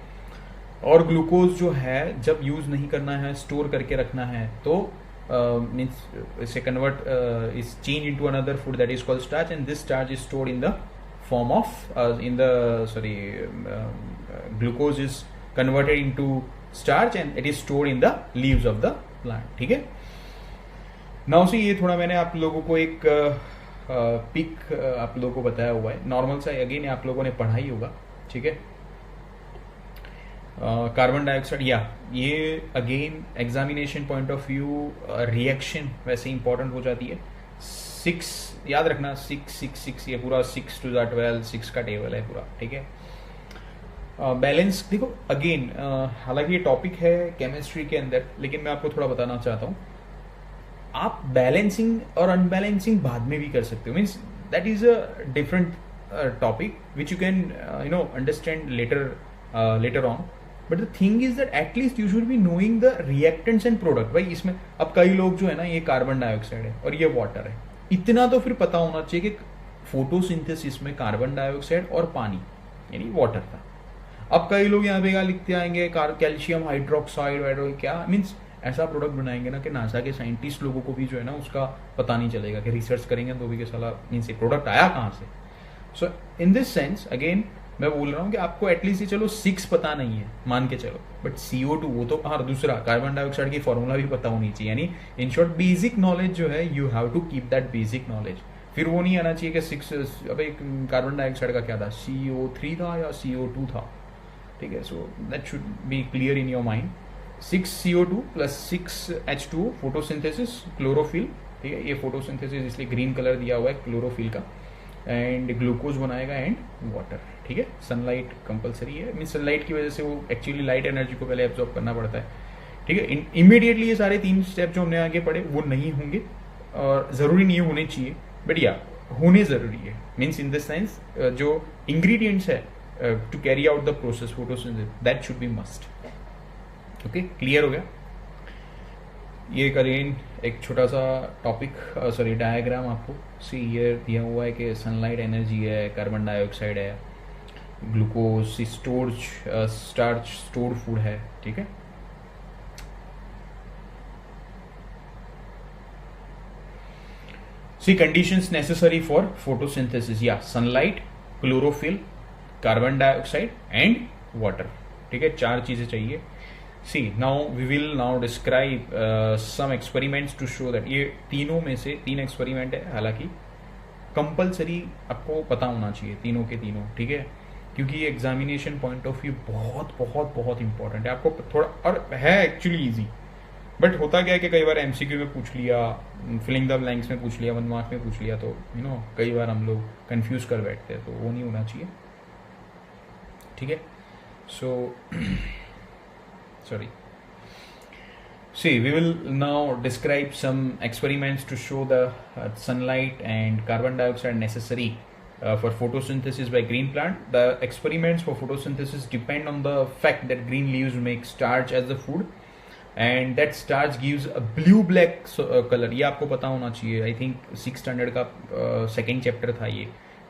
Speaker 1: और ग्लूकोज जो है जब यूज नहीं करना है, स्टोर करके रखना है, तो means इसे convert is changed into another food that is called starch, and this starch is stored in the form of glucose is converted into starch and it is stored in the leaves of the plant, ठीक है। नाउ से ये थोड़ा मैंने आप लोगों को एक पिक आप लोगों को बताया हुआ है, नॉर्मल सा, अगेन आप लोगों ने पढ़ा ही होगा, ठीक है। कार्बन डाइऑक्साइड, या ये again examination point of view reaction वैसे इंपॉर्टेंट हो जाती है। 6 याद रखना, 6 ये पूरा 6 to the 12 6 का टेबल है पूरा, ठीक है। बैलेंस देखो अगेन, हालांकि ये टॉपिक है केमिस्ट्री के अंदर, लेकिन मैं आपको थोड़ा बताना चाहता हूँ, आप बैलेंसिंग और अनबैलेंसिंग बाद में भी कर सकते हो, means that is a different topic which you can understand later on, but the thing is that at least you should be knowing the reactants and product. भाई इसमें अब कई लोग जो है ना, ये कार्बन डाइऑक्साइड है और ये वाटर है, इतना तो फिर पता होना चाहिए कि फोटोसिंथेसिस में कार्बन डाइऑक्साइड और पानी यानी वाटर था। अब कई लोग यहाँ पे क्या लिखते आएंगे, कैल्शियम हाइड्रोक्साइड क्या, मीन्स ऐसा प्रोडक्ट बनाएंगे ना कि नासा के साइंटिस्ट लोगों को भी जो है ना उसका पता नहीं चलेगा, कि रिसर्च करेंगे तो भी कि साला मीन्स ये प्रोडक्ट आया कहाँ से। सो इन दिस सेंस अगेन मैं बोल रहा हूँ कि आपको एटलीस्ट चलो 6 पता नहीं है, मान के चलो, बट CO2 वो तो, हाँ दूसरा कार्बन डाइऑक्साइड की फॉर्मूला भी पता होनी चाहिए, यानी इन शॉर्ट बेसिक नॉलेज जो है, you have to keep that basic knowledge. फिर वो नहीं आना चाहिए कि 6 अब एक कार्बन डाइऑक्साइड का क्या था, CO3 था या CO2 था, ठीक है। So that should B clear in your mind. 6 CO2 plus 6 H2O photosynthesis, chlorophyll, ठीक है, ये फोटोसिंथेसिस इसलिए ग्रीन कलर दिया हुआ है क्लोरोफिल का, एंड ग्लूकोज बनाएगा एंड वाटर, ठीक है। सनलाइट कंपलसरी है, मीन सनलाइट की वजह से वो एक्चुअली लाइट एनर्जी को पहले एब्जॉर्ब करना पड़ता है, ठीक है। इमीडिएटली ये सारे 3 स्टेप जो हमने आगे पढ़े वो नहीं होंगे, और जरूरी नहीं होने चाहिए, बट या होने जरूरी है, मीन्स इन द सेंस जो इंग्रेडिएंट्स है to carry out the process photosynthesis, that should be must. Okay, clear हो गया। ये करें एक छोटा सा टॉपिक डायग्राम आपको सी ये दिया हुआ है कि सनलाइट एनर्जी है, कार्बन डाइऑक्साइड है, ग्लूकोज स्टार्च स्टोर्ड फूड है, ठीक है। सी कंडीशंस नेसेसरी फॉर फोटोसिंथेसिस, या sunlight, chlorophyll, carbon dioxide and water, ठीक है, 4 चीजें चाहिए। See, now we will now describe some experiments to show that ये तीनों में से 3 एक्सपेरिमेंट है, हालांकि कंपलसरी आपको पता होना चाहिए तीनों के तीनों, ठीक है, क्योंकि ये एग्जामिनेशन पॉइंट ऑफ व्यू बहुत बहुत बहुत इंपॉर्टेंट है। आपको थोड़ा, और है एक्चुअली इजी, बट होता क्या है कि कई बार MCQ में पूछ लिया, फिलिंग द ब्लैंक्स में पूछ लिया, 1 मार्क में पूछ लिया, तो कई बार हम लोग कंफ्यूज कर बैठते हैं, तो वो नहीं होना चाहिए, ठीक है। सो sorry. See, we will now describe some experiments to show the sunlight and carbon dioxide necessary for photosynthesis by green plant. The experiments for photosynthesis depend on the fact that green leaves make starch as the food. And that starch gives a blue black colour. ये आपको पता होना चाहिए, आई थिंक 6th स्टैंडर्ड का सेकेंड चैप्टर था ये,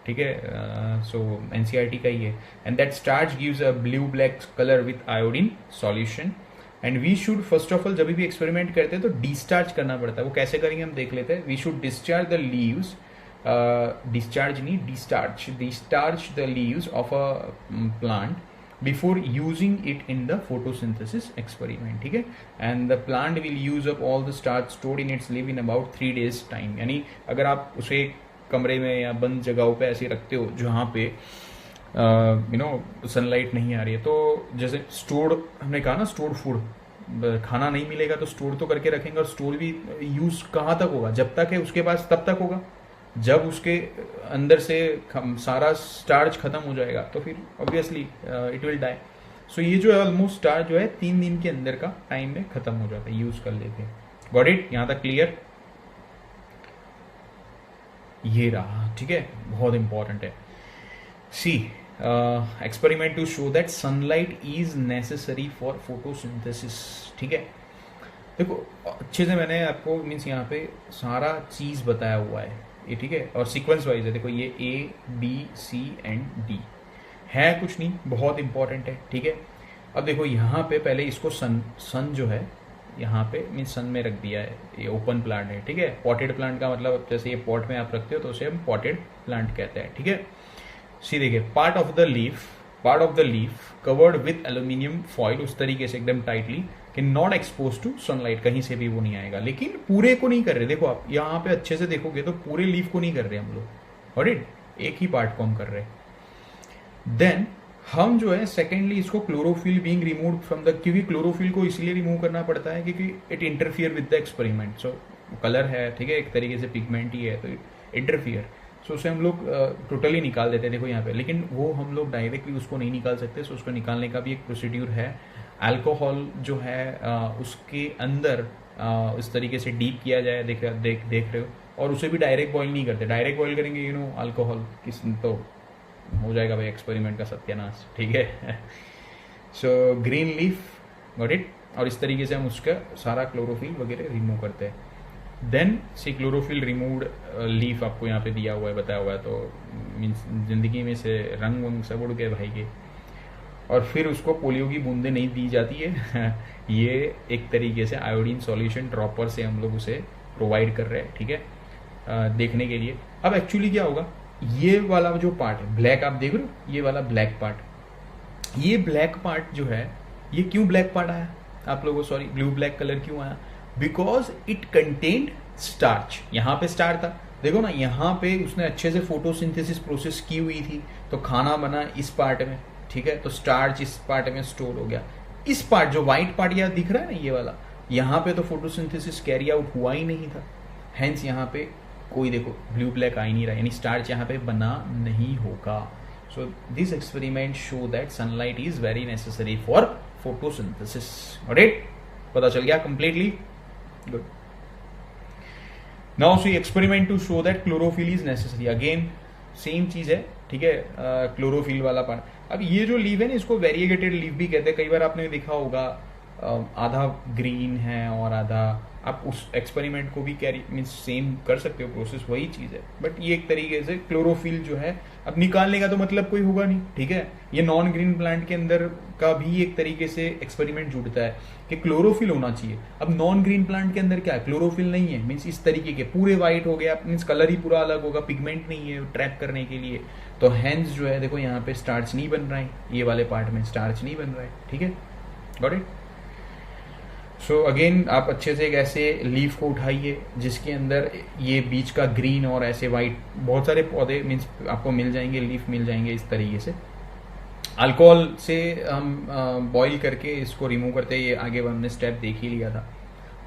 Speaker 1: ठीक है, सो एनसीईआरटी का ही है। And that starch gives a blue black colour with iodine solution. And we should first of all जब भी एक्सपेरिमेंट करते हैं तो डिस्चार्ज करना पड़ता है। वो कैसे करेंगे हम देख लेते हैं। We should discharge the leaves, discharge नहीं discharge the leaves of a plant before using it in the photosynthesis experiment, ठीक है। and the plant will use up all the starch stored in its leaf in about 3 days time। यानी अगर आप उसे कमरे में या बंद जगहों पे ऐसे रखते हो जहाँ पे सनलाइट नहीं आ रही है, तो जैसे स्टोर्ड, हमने कहा ना स्टोर्ड फूड, खाना नहीं मिलेगा तो स्टोर तो करके रखेंगे, और स्टोर भी यूज कहाँ तक होगा, जब तक है उसके पास तब तक होगा। जब उसके अंदर से सारा स्टार्च खत्म हो जाएगा तो फिर ऑब्वियसली इट विल डाई। सो ये जो है ऑलमोस्ट स्टार्च जो है 3 दिन के अंदर का टाइम में खत्म हो जाता है, यूज कर लेते हैं। गॉट इट, यहां तक क्लियर? ये रहा, ठीक है, बहुत इंपॉर्टेंट है। See experiment to show that sunlight is necessary for photosynthesis, ठीक है। देखो अच्छे से मैंने आपको मीन्स यहाँ पे सारा चीज बताया हुआ है ये, ठीक है, और सीक्वेंस वाइज है। देखो ये A, B, C and D है, कुछ नहीं, बहुत इंपॉर्टेंट है, ठीक है। अब देखो यहाँ पे पहले इसको सन जो है यहाँ पे मीन्स सन में रख दिया है, ये ओपन प्लांट है, ठीक है। पॉटेड प्लांट का मतलब जैसे ये पॉट में आप रखते हो तो उसे हम पॉटेड प्लांट कहते हैं, ठीक है। सी देखिए, part of the leaf covered with aluminium foil, उस तरीके से एकदम टाइटली कि नॉट एक्सपोज टू सनलाइट, कहीं से भी वो नहीं आएगा। लेकिन पूरे को नहीं कर रहे, देखो आप यहाँ पे अच्छे से देखोगे तो पूरे लीफ को नहीं कर रहे हम लोग, और एक ही पार्ट को हम कर रहे हैं। देन हम जो है सेकेंडली इसको chlorophyll being remove from the, क्योंकि क्लोरोफिल को इसलिए रिमूव करना पड़ता है क्योंकि it interfere with the experiment. So colour है, ठीक है, एक तरीके से पिगमेंट ही है, तो इंटरफियर, सो उसे हम लोग टोटली निकाल देते हैं, देखो यहाँ पे। लेकिन वो हम लोग डायरेक्टली उसको नहीं निकाल सकते, सो उसको निकालने का भी एक प्रोसीड्यूर है। अल्कोहल जो है उसके अंदर इस तरीके से डीप किया जाए, देख रहे हो, और उसे भी डायरेक्ट बॉईल नहीं करते। डायरेक्ट बॉईल करेंगे अल्कोहल किस तो हो जाएगा भाई एक्सपेरिमेंट का सत्यानाश, ठीक है। So green leaf, got it, और इस तरीके से हम उसका सारा क्लोरोफिल वगैरह रिमूव करते हैं। देन सी क्लोरोफिल रिमूव्ड लीफ आपको यहाँ पे दिया हुआ है, बताया हुआ है, तो मीन्स जिंदगी में से रंग वंग सब उड़ गए भाई के। और फिर उसको पोलियो की बूंदें नहीं दी जाती है ये एक तरीके से आयोडीन सॉल्यूशन ड्रॉपर से हम लोग उसे प्रोवाइड कर रहे हैं, ठीक है, देखने के लिए। अब एक्चुअली क्या होगा, ये वाला जो पार्ट है ब्लैक, आप देख रहे हो ये वाला ब्लैक पार्ट, ये ब्लैक पार्ट जो है, ये क्यों ब्लैक पार्ट आया आप लोगों, सॉरी ब्लू ब्लैक कलर क्यों आया? Because it contained starch. यहाँ पे स्टार्च था, देखो ना, यहाँ पे उसने अच्छे से फोटोसिंथेसिस प्रोसेस की हुई थी, तो खाना बना इस पार्ट में, ठीक है, तो स्टार्च इस पार्ट में स्टोर हो गया। इस पार्ट जो व्हाइट पार्ट यहाँ दिख रहा है ना, ये वाला, यहाँ पे तो फोटोसिंथेसिस कैरी आउट हुआ ही नहीं था, हेंस यहाँ पे कोई देखो ब्लू ब्लैक आ ही नहीं रहा, यानी स्टार्च यहाँ पे बना नहीं होगा। So this experiment show that sunlight is very necessary for photosynthesis. Alright, पता चल गया completely? Good. Now see experiment to show that chlorophyll is necessary. Again same चीज है, ठीक है, क्लोरोफिल वाला पार्ट। अब ये जो लीव है ना, इसको वेरिएगेटेड लीव भी कहते हैं। कई बार आपने देखा होगा आधा ग्रीन है और आधा, आप उस एक्सपेरिमेंट को भी कैरी मीन्स सेम कर सकते हो, प्रोसेस वही चीज है, बट ये एक तरीके से क्लोरोफिल जो है, अब निकालने का तो मतलब कोई होगा नहीं, ठीक है। ये नॉन ग्रीन प्लांट के अंदर का भी एक तरीके से एक्सपेरिमेंट जुड़ता है कि क्लोरोफिल होना चाहिए। अब नॉन ग्रीन प्लांट के अंदर क्या है, क्लोरोफिल नहीं है, मीन्स इस तरीके के पूरे व्हाइट हो गया, मीन्स कलर ही पूरा अलग होगा, पिगमेंट नहीं है ट्रैप करने के लिए, तो हैंस जो है देखो यहाँ पे स्टार्च नहीं बन रहा है, ये वाले पार्ट में स्टार्च नहीं बन रहा है, ठीक है, गॉट इट। सो अगेन आप अच्छे से एक ऐसे लीफ को उठाइए जिसके अंदर ये बीच का ग्रीन और ऐसे वाइट बहुत सारे पौधे मीन्स आपको मिल जाएंगे, लीफ मिल जाएंगे इस तरीके से। अल्कोहल से हम बॉईल करके इसको रिमूव करते हैं, ये आगे हमने स्टेप देख ही लिया था।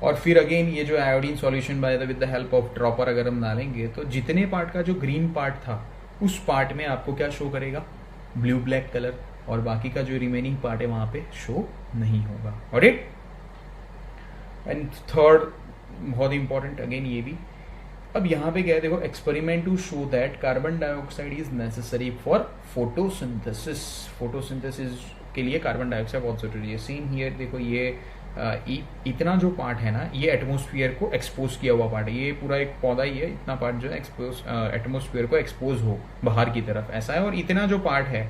Speaker 1: और फिर अगेन ये जो iodine solution by the with the help of dropper अगर हम डालेंगे तो जितने पार्ट का जो ग्रीन पार्ट था उस पार्ट में आपको क्या शो करेगा, ब्लू ब्लैक कलर, और बाकी का जो रिमेनिंग पार्ट है वहां पे शो नहीं होगा। ऑलराइट, एंड थर्ड बहुत इंपॉर्टेंट अगेन ये भी, अब यहाँ पे क्या है देखो, experiment to show that carbon dioxide is necessary for photosynthesis. Photosynthesis के लिए कार्बन डाइऑक्साइड बहुत जरूरी है। सीन हियर देखो, ये इतना जो पार्ट है ना, ये एटमोस्फियर को एक्सपोज किया हुआ पार्ट है, ये पूरा एक पौधा ही है, इतना पार्ट जो है एक्सपोज एटमोस्फियर को एक्सपोज हो बाहर की तरफ, ऐसा है। और इतना जो पार्ट है,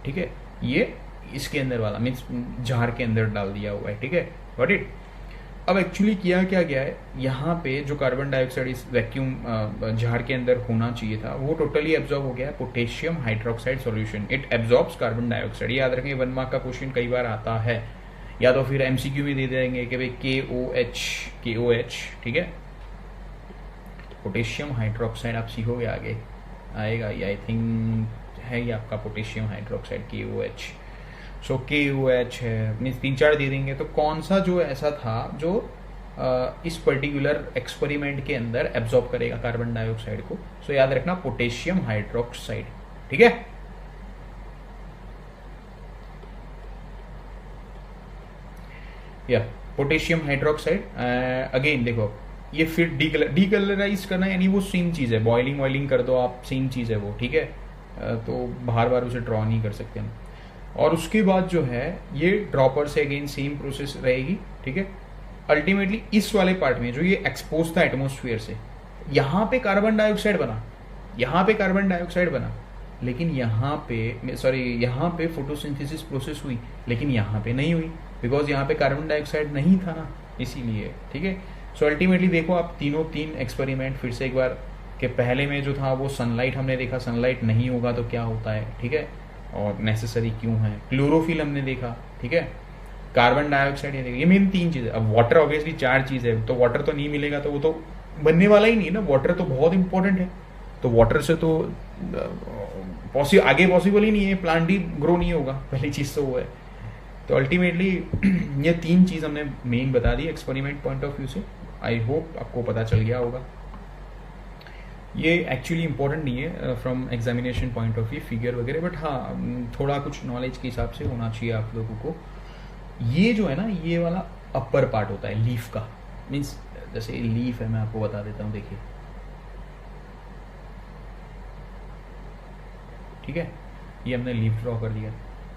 Speaker 1: ठीक है, ये इसके अंदर वाला मीन्स जार के अंदर डाल दिया हुआ है, ठीक है, गॉट इट। अब एक्चुअली किया क्या गया है, यहाँ पे जो कार्बन डाइऑक्साइड इस वैक्यूम जार के अंदर होना चाहिए था, वो टोटली एब्जॉर्ब हो गया है potassium hydroxide solution. It absorbs carbon dioxide. याद रखें, 1 मार्क का क्वेश्चन कई बार आता है, या तो फिर एमसीक्यू में दे देंगे कि भाई KOH, ठीक है, पोटेशियम हाइड्रोक्साइड आप सीखोगे आगे आएगा, ये आई थिंक है ये आपका पोटेशियम हाइड्रोक्साइड KOH। सो KOH है, मीन्स 3-4 दे देंगे। तो कौन सा जो ऐसा था जो इस पर्टिकुलर एक्सपेरिमेंट के अंदर एब्जॉर्ब करेगा कार्बन डाइऑक्साइड को? सो याद रखना पोटेशियम हाइड्रोक्साइड, ठीक है। या पोटेशियम हाइड्रोक्साइड अगेन देखो, ये फिर डीकलराइज करना यानी वो सेम चीज है, बॉइलिंग वॉइलिंग कर दो आप, सेम चीज है वो, ठीक है। तो बार बार उसे ड्रॉ नहीं कर सकते हम। और उसके बाद जो है ये ड्रॉपर से अगेन सेम प्रोसेस रहेगी, ठीक है। अल्टीमेटली इस वाले पार्ट में जो ये एक्सपोज था एटमोस्फियर से, यहाँ पे कार्बन डाइऑक्साइड बना, यहाँ पे कार्बन डाइऑक्साइड बना, लेकिन यहाँ पे यहाँ पे फोटोसिंथेसिस प्रोसेस हुई, लेकिन यहाँ पे नहीं हुई, बिकॉज यहाँ पे कार्बन डाइऑक्साइड नहीं था ना, इसीलिए, ठीक है। सो अल्टीमेटली देखो आप तीन एक्सपेरिमेंट फिर से एक बार, कि पहले में जो था वो सनलाइट हमने देखा, सनलाइट नहीं होगा तो क्या होता है, ठीक है, और नेसेसरी क्यों है। क्लोरोफिल हमने देखा, ठीक है, कार्बन डाइऑक्साइड ये मेन 3 चीजें। अब वाटर ऑब्वियसली 4 चीज है, तो वाटर तो नहीं मिलेगा तो वो तो बनने वाला ही नहीं ना, वाटर तो बहुत इंपॉर्टेंट है। तो वाटर से तो आगे पॉसिबल ही नहीं है, प्लांट ही ग्रो नहीं होगा, पहली चीज तो वो है। तो अल्टीमेटली ये 3 चीज हमने मेन बता दी एक्सपेरिमेंट पॉइंट ऑफ व्यू से। आई होप आपको पता चल गया होगा। ये एक्चुअली इंपॉर्टेंट नहीं है from examination point of view figure वगैरह, बट हाँ थोड़ा कुछ नॉलेज के हिसाब से होना चाहिए आप लोगों को। ये जो है ना, ये वाला अपर पार्ट होता है लीफ का, मीन्स जैसे लीफ है, मैं आपको बता देता हूँ, देखिए, ठीक है, ये हमने लीफ ड्रॉ कर दिया।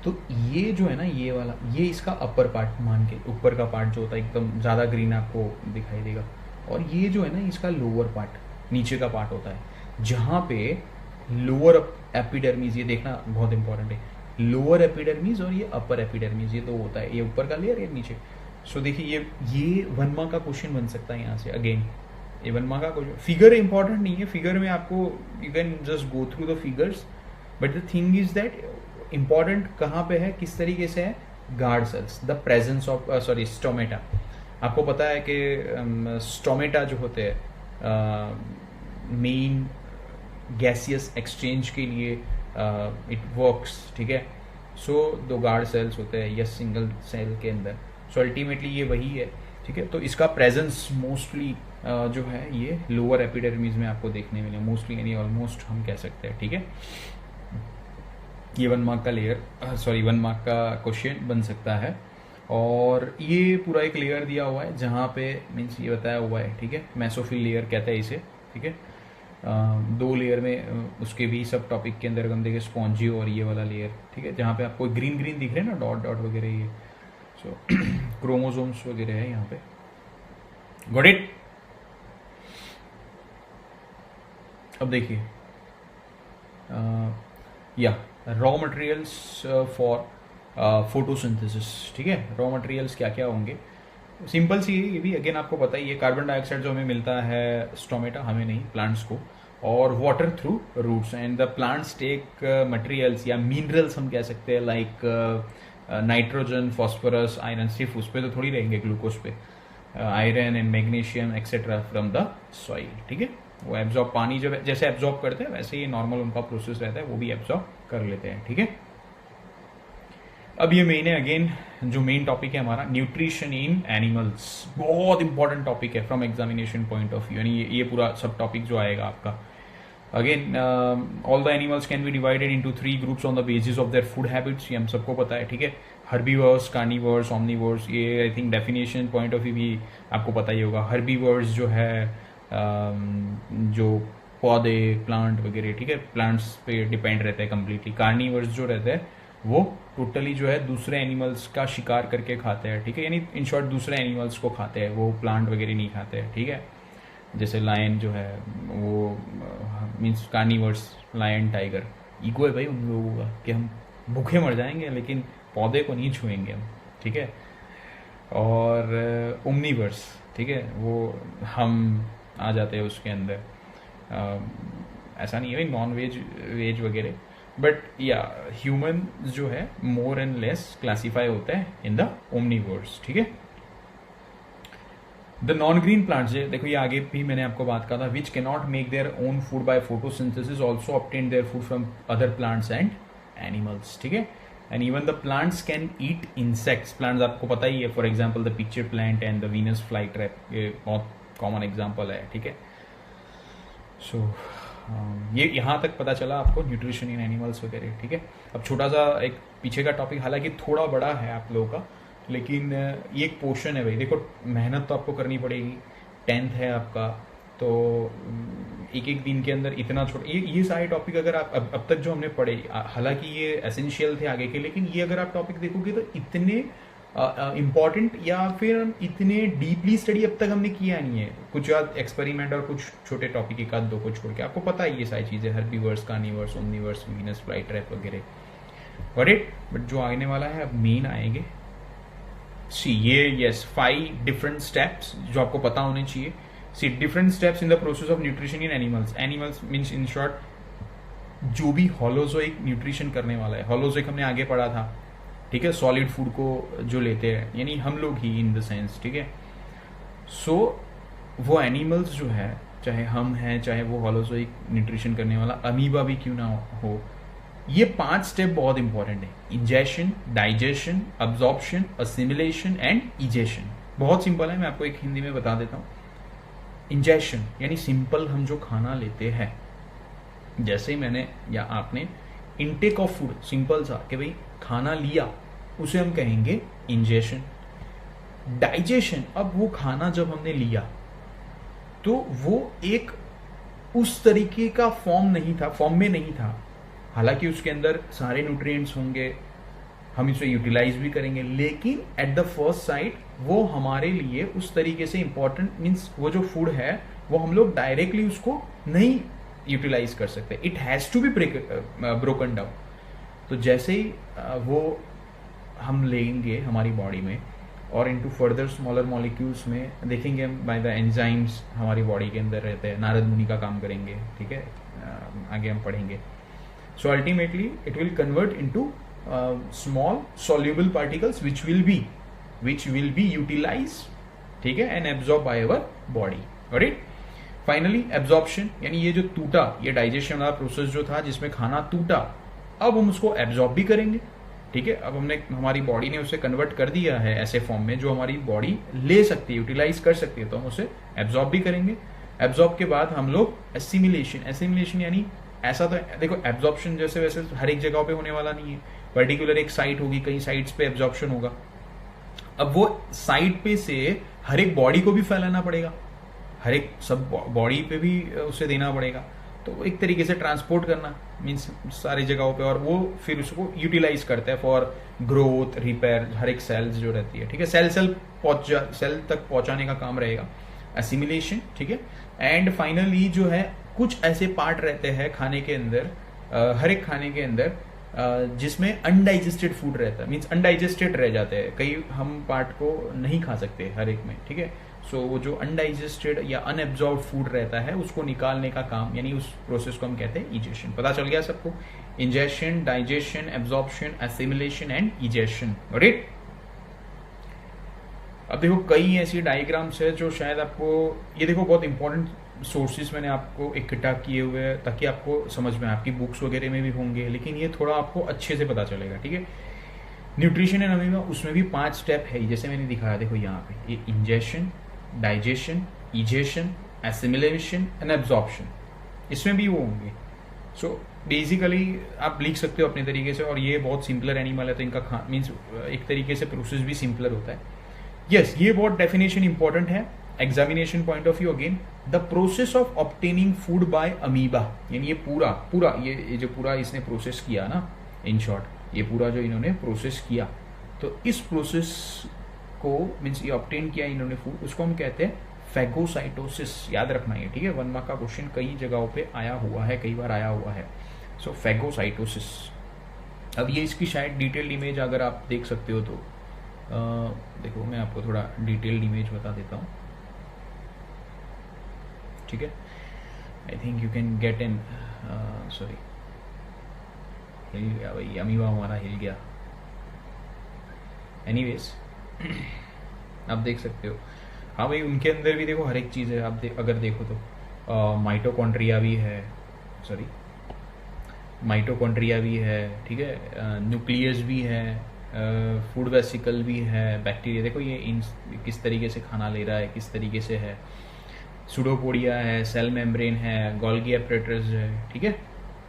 Speaker 1: तो ये जो है ना, ये वाला, ये इसका अपर पार्ट मान के, ऊपर का पार्ट जो होता है एकदम ज़्यादा ग्रीन आपको दिखाई देगा, और ये जो है ना इसका लोअर पार्ट, नीचे का पार्ट होता है, जहाँ पे लोअर एपिडर्मिस, ये देखना बहुत इंपॉर्टेंट है, लोअर एपिडर्मिस और ये अपर एपिडर्मिस, ये तो होता है, ये ऊपर का लेयर, ये नीचे। सो देखिए ये 1 मार्क का क्वेश्चन बन सकता है यहाँ से, अगेन ये 1 मार्क का क्वेश्चन। फिगर इंपॉर्टेंट नहीं है, फिगर में आपको you can just go through the figures, but the thing is that important कहाँ पे है, किस तरीके से है, guard cells, the presence of stomata. आपको पता है कि स्टोमेटा जो होते हैं मेन गैसियस एक्सचेंज के लिए इट वर्क्स, ठीक है। सो 2 गार्ड सेल्स होते हैं यस सिंगल सेल के अंदर। सो अल्टीमेटली ये वही है, ठीक है। तो इसका प्रेजेंस मोस्टली जो है ये लोअर एपिडर्मिस में आपको देखने मिले, मोस्टली यानी ऑलमोस्ट हम कह सकते हैं, ठीक है। ये 1 मार्क का लेयर 1 मार्क का क्वेश्चन बन सकता है। और ये पूरा एक लेयर दिया हुआ है जहाँ पे मीन्स ये बताया हुआ है, ठीक है, मेसोफिल लेयर कहते हैं इसे, ठीक है। 2 लेयर में उसके भी सब टॉपिक के अंदर हम देखें स्पॉन्जी और ये वाला लेयर, ठीक है, जहाँ पे आपको ग्रीन ग्रीन दिख रहे हैं ना, डॉट डॉट वगैरह, ये सो क्रोमोसोम्स वगैरह है यहाँ पे, गॉट इट। अब देखिए या रॉ मटेरियल्स फॉर फोटोसिंथेसिस, ठीक है। रॉ मटेरियल्स क्या क्या होंगे, सिंपल सी ये भी अगेन आपको पता ही है, कार्बन डाइऑक्साइड जो हमें मिलता है स्टोमेटा, हमें नहीं प्लांट्स को, और water through roots, and the plants take materials या मिनरल्स हम कह सकते हैं, लाइक नाइट्रोजन, फॉस्फोरस, आयरन, सिर्फ उस पर तो थोड़ी रहेंगे, ग्लूकोज पे, iron and magnesium etcetera from the soil, ठीक है। वो एब्जॉर्ब, पानी जो जैसे एब्जॉर्ब करते हैं वैसे ही नॉर्मल उनका प्रोसेस रहता है, वो भी एब्जॉर्ब कर लेते हैं, ठीक है। अब ये मेन है, अगेन जो मेन टॉपिक है हमारा, न्यूट्रिशन इन एनिमल्स, बहुत इंपॉर्टेंट टॉपिक है from examination point of view, यानी ये पूरा सब टॉपिक जो आएगा आपका। Again all the animals can be divided into 3 groups on the basis of their food habits, ये हम सबको पता है, ठीक है। हर्बीवर्स, कार्निवर्स, ओमनिवर्स, ये I think definition point of view भी आपको पता ही होगा। हर्बीवर्स जो है जो पौधे, प्लांट वगैरह, ठीक है, प्लांट्स पे डिपेंड रहते हैं कम्प्लीटली। कार्निवर्स जो रहते हैं वो टोटली जो है दूसरे एनिमल्स का शिकार करके खाते हैं, ठीक है, यानी इन शॉर्ट दूसरे एनिमल्स को खाते हैं, वो प्लांट वगैरह नहीं खाते हैं, ठीक है। जैसे लायन जो है वो means carnivores, lion tiger, ego है भाई उन लोगों का कि हम भूखे मर जाएंगे लेकिन पौधे को नहीं छुएंगे हम, ठीक है। और ओमनीवर्स, ठीक है, वो हम आ जाते हैं उसके अंदर। ऐसा नहीं है भाई नॉन वेज वेज वगैरह, बट या ह्यूमन जो है मोर एंड लेस क्लासीफाई होता है इन द ओमनीवर्स, ठीक है। द नॉन ग्रीन प्लांट्स, देखो ये आगे भी मैंने आपको बात कहा था, which can not make their own food by photosynthesis also obtain their food from other plants and animals, ठीक है। And even the plants can eat insects, plants आपको पता ही है, for example the pitcher plant and the Venus fly trap, ये बहुत कॉमन एग्जाम्पल है, ठीक है। सो ये यहाँ तक पता चला आपको न्यूट्रिशन इन एनिमल्स वगैरह, ठीक है। अब छोटा सा एक पीछे का टॉपिक, हालांकि थोड़ा बड़ा है आप लोगों का, लेकिन ये एक पोर्शन है भाई। देखो मेहनत तो आपको करनी पड़ेगी, 10th है आपका, तो एक एक दिन के अंदर इतना छोटा ये सारे टॉपिक अगर आप अब तक जो हमने पढ़े, हालांकि ये एसेंशियल थे आगे के, लेकिन ये अगर आप टॉपिक देखोगे तो इतने इम्पॉर्टेंट या फिर इतने डीपली स्टडी अब तक हमने किया नहीं है। कुछ एक्सपेरिमेंट और कुछ छोटे टॉपिक एक आध दो को छोड़ के आपको पता है ये सारी चीज़ें, herbivores, carnivores, Omniverse, Venus fly trap वगैरह, बट जो आने वाला है अब मेन आएंगे। सी ये यस 5 डिफरेंट स्टेप्स जो आपको पता होने चाहिए। See different steps in the process of nutrition in animals. Animals means in short जो भी होलोजोइक न्यूट्रिशन करने वाला है। होलोजोइक हमने आगे पढ़ा था, ठीक है, सॉलिड फूड को जो लेते हैं, यानी हम लोग ही इन द सेंस, ठीक है। सो वो एनिमल्स जो है, चाहे हम हैं चाहे वो होलोजोइक न्यूट्रिशन करने वाला अमीबा भी क्यों ना हो, ये 5 स्टेप बहुत इंपॉर्टेंट है। Ingestion, digestion, absorption, assimilation and egestion. बहुत सिंपल है, मैं आपको एक हिंदी में बता देता हूँ। इंजेशन यानी सिंपल हम जो खाना लेते हैं, जैसे मैंने या आपने इनटेक ऑफ फूड, सिंपल सा कि भाई खाना लिया, उसे हम कहेंगे इंजेशन। डाइजेशन, अब वो खाना जब हमने लिया तो वो एक उस तरीके का फॉर्म में नहीं था, हालांकि उसके अंदर सारे न्यूट्रिएंट्स होंगे, हम इसे यूटिलाइज भी करेंगे, लेकिन एट द फर्स्ट साइट वो हमारे लिए उस तरीके से इंपॉर्टेंट, मीन्स वो जो फूड है वो हम लोग डायरेक्टली उसको नहीं यूटिलाइज कर सकते, it has to be broken down. तो जैसे ही वो हम लेंगे हमारी बॉडी में और इनटू फर्दर स्मॉलर मॉलिक्यूल्स में देखेंगे हम, बाय द एंजाइम्स हमारी बॉडी के अंदर रहते हैं, नारद मुनि का काम करेंगे, ठीक है, आगे हम पढ़ेंगे। So ultimately it will convert into small soluble particles which will be utilise, ठीक है, and absorb by our body, right. Finally absorption, यानी ये जो टूटा, ये डाइजेशन वाला प्रोसेस जो था जिसमें खाना टूटा, अब हम उसको एब्जॉर्ब भी करेंगे, ठीक है। अब हमने, हमारी बॉडी ने उसे कन्वर्ट कर दिया है ऐसे फॉर्म में जो हमारी बॉडी ले सकती है, यूटिलाइज कर सकती है, तो हम उसे एब्जॉर्ब भी करेंगे। एब्जॉर्ब के बाद हम लोग एसिमिलेशन यानी ऐसा तो देखो, एब्जॉर्प्शन जैसे वैसे हर एक जगह पे होने वाला नहीं है, पर्टिकुलर एक साइट होगी, कई साइट्स पे एब्जॉर्प्शन होगा। अब वो साइट पे से हर एक बॉडी को भी फैलाना पड़ेगा, हर एक सब बॉडी पे भी उसे देना पड़ेगा, तो एक तरीके से ट्रांसपोर्ट करना मीन्स सारी जगहों पे, और वो फिर उसको यूटिलाइज करता है फॉर ग्रोथ, रिपेयर, हर एक सेल्स जो रहती है, ठीक है, सेल तक पहुंचाने का काम रहेगा एसिमिलेशन, ठीक है। एंड फाइनली जो है कुछ ऐसे पार्ट रहते हैं खाने के अंदर, हर एक खाने के अंदर जिसमें अनडाइजेस्टेड फूड रहता है, मीन्स अनडाइजेस्टेड रह जाते हैं, कई हम पार्ट को नहीं खा सकते हर एक में, ठीक है। सो वो जो अनडाइजेस्टेड या अनएब्जॉर्ब फूड रहता है उसको निकालने का काम, यानी उस प्रोसेस को हम कहते हैं इजेशन। पता चल गया सबको? Ingestion, digestion, absorption, assimilation and egestion, right. अब देखो कई ऐसी डायग्राम्स है जो शायद आपको, ये देखो बहुत इंपॉर्टेंट सोर्सेज मैंने आपको इकट्ठा किए हुए हैं ताकि आपको समझ में, आपकी बुक्स वगैरह में भी होंगे, लेकिन ये थोड़ा आपको अच्छे से पता चलेगा, ठीक है। न्यूट्रिशन एंड अमीबा, उसमें भी 5 स्टेप है, जैसे मैंने दिखाया, देखो यहाँ पे ये ingestion, digestion, egestion, assimilation and absorption, इसमें भी वो होंगे। सो बेसिकली आप लिख सकते हो अपने तरीके से, और ये बहुत सिंपलर एनिमल है तो इनका मीन्स एक तरीके से प्रोसेस भी सिंपलर होता है। यस, ये बहुत डेफिनेशन इंपॉर्टेंट है examination point of view. Again the process of obtaining food by amoeba, यानी ये पूरा ये जो पूरा इसने प्रोसेस किया ना, इन शॉर्ट ये पूरा जो इन्होंने प्रोसेस किया, तो इस प्रोसेस को मीन्स ये ऑब्टेन किया इन्होंने फूड, उसको हम कहते हैं फैगोसाइटोसिस। याद रखना ये, ठीक है, 1 मार्क का क्वेश्चन कई जगहों पे आया हुआ है, कई बार आया हुआ है। सो फैगोसाइटोसिस। अब ये इसकी शायद डिटेल्ड इमेज अगर आप देख सकते हो तो देखो मैं आपको थोड़ा डिटेल्ड इमेज बता देता हूँ, ठीक है। I think you can get in, sorry हिल गया भाई, अमीबा हमारा हिल गया। एनीवेज आप देख सकते हो, हाँ भाई उनके अंदर भी देखो हर एक चीज़ है। आप अगर देखो तो माइटोकॉन्ड्रिया भी है, सॉरी माइटोकॉन्ड्रिया भी है, ठीक है, न्यूक्लियस भी है, फूड वेसिकल भी है, बैक्टीरिया देखो ये इन किस तरीके से खाना ले रहा है, किस तरीके से है, सुडोपोडिया है, सेल मेम्ब्रेन है, गोल्गी एपरेटस है, ठीक है।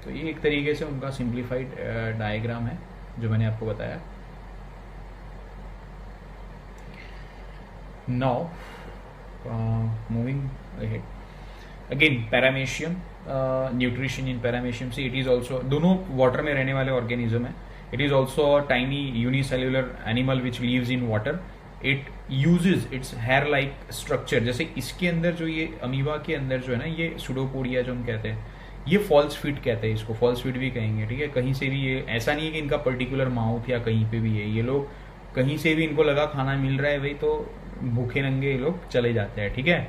Speaker 1: तो ये एक तरीके से उनका सिंप्लीफाइड डायग्राम है जो मैंने आपको बताया। Now moving ahead, again paramecium, nutrition in paramecium से, इट इज ऑल्सो, दोनों वाटर में रहने वाले ऑर्गेनिज्म है। It is also a tiny unicellular animal which lives in water. It uses its hair like structure, जैसे इसके अंदर जो ये अमीबा के अंदर जो है ना, ये सुडोपोडिया जो हम कहते हैं, ये फॉल्स फिट कहते हैं, इसको फॉल्स फिट भी कहेंगे, ठीक है। कहीं से भी ये ऐसा नहीं है कि इनका पर्टिकुलर माउथ या कहीं पे भी है, ये लोग कहीं से भी इनको लगा खाना मिल रहा है भाई तो भूखे नंगे ये लोग चले जाते हैं, ठीक है।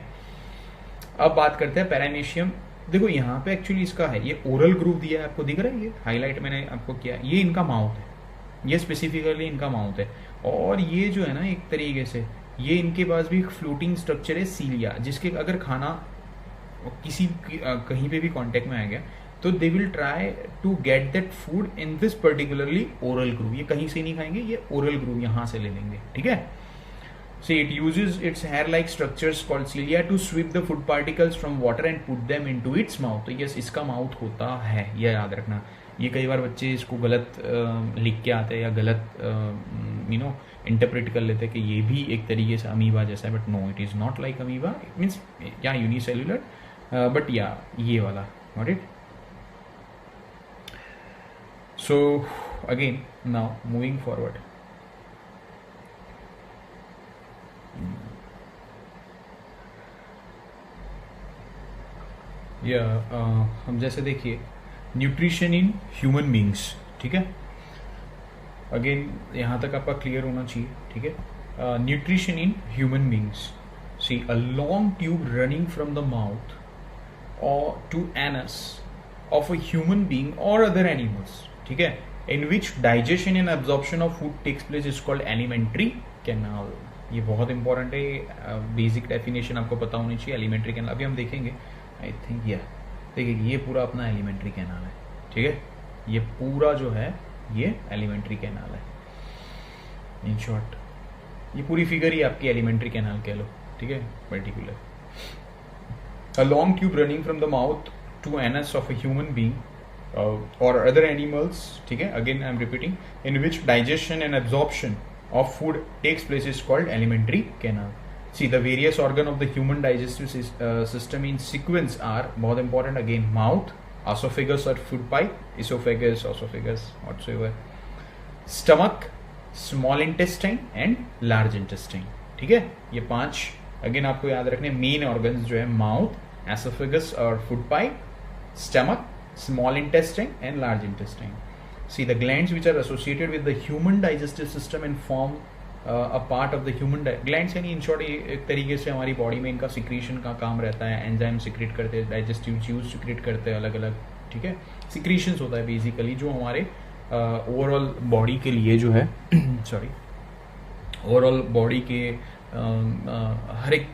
Speaker 1: अब बात करते हैं पैरामेशियम। देखो यहाँ पे एक्चुअली इसका है, ये ओरल ग्रूव दिया है, आपको दिख रहा है, ये हाईलाइट मैंने आपको किया, ये इनका माउथ है, ये स्पेसिफिकली इनका माउथ है। और ये जो है ना एक तरीके से ये इनके पास भी एक फ्लोटिंग स्ट्रक्चर है सीलिया, जिसके अगर खाना किसी कहीं पे भी कांटेक्ट में आ गया तो they will try to get that food in this particularly oral groove. ये कहीं से नहीं खाएंगे, ये ओरल ग्रूव यहाँ से ले लेंगे, ठीक है। See, it uses its hair-like structures called cilia to sweep the food particles from water and put them into its mouth. तो yes, इसका माउथ होता है, ये याद रखना। ये कई बार बच्चे इसको गलत लिख के आते हैं या गलत इंटरप्रेट कर लेते हैं कि ये भी एक तरीके से अमीबा जैसा है, but no, it is not like amoeba. It means या यूनिसेल्युलर, बट या ये वाला, got it. So again now moving forward, या हम जैसे देखिए न्यूट्रिशन इन ह्यूमन बींग्स, ठीक है। अगेन यहाँ तक आपका क्लियर होना चाहिए, ठीक है। Nutrition in human beings, see a long tube running from the mouth और to anus of a human being और अदर एनिमल्स, ठीक है, in which digestion and absorption of food takes place is called alimentary canal. ये बहुत इंपॉर्टेंट है, बेसिक डेफिनेशन आपको पता होनी चाहिए एलिमेंट्री कैनाल। अभी हम देखेंगे, आई थिंक देखिए ये पूरा अपना एलिमेंट्री कैनाल है, ठीक है। ये पूरा जो है ये एलिमेंट्री कैनाल है, इन शॉर्ट ये पूरी फिगर ही आपकी एलिमेंट्री कैनाल कह लो, ठीक है। Particular a long tube running from the mouth to anus of a human being और अदर एनिमल्स, ठीक है। Again I am repeating, in which digestion and absorption of food takes place is called alimentary canal. See, the various organ of the human digestive system in sequence are, बहुत important again, mouth, esophagus or food pipe, esophagus, whatsoever, stomach, small intestine and large intestine, ठीक है। ये 5 अगेन आपको याद रखने मेन ऑर्गन्स जो है, माउथ, एसोफेगस और food pipe, stomach, small intestine and large intestine. See, the glands which are associated with the human digestive system and form a part of the human glands, यानी in short एक तरीके से हमारी बॉडी में इनका सिक्रीशन का काम रहता है, एंजाइम सिक्रेट करते हैं, डाइजेस्टिव ज्यूज सिक्रेट करते हैं अलग अलग, ठीक है। सिक्रीशंस होता है बेसिकली जो हमारे ओवरऑल बॉडी के लिए जो है सॉरी ओवरऑल बॉडी के हर एक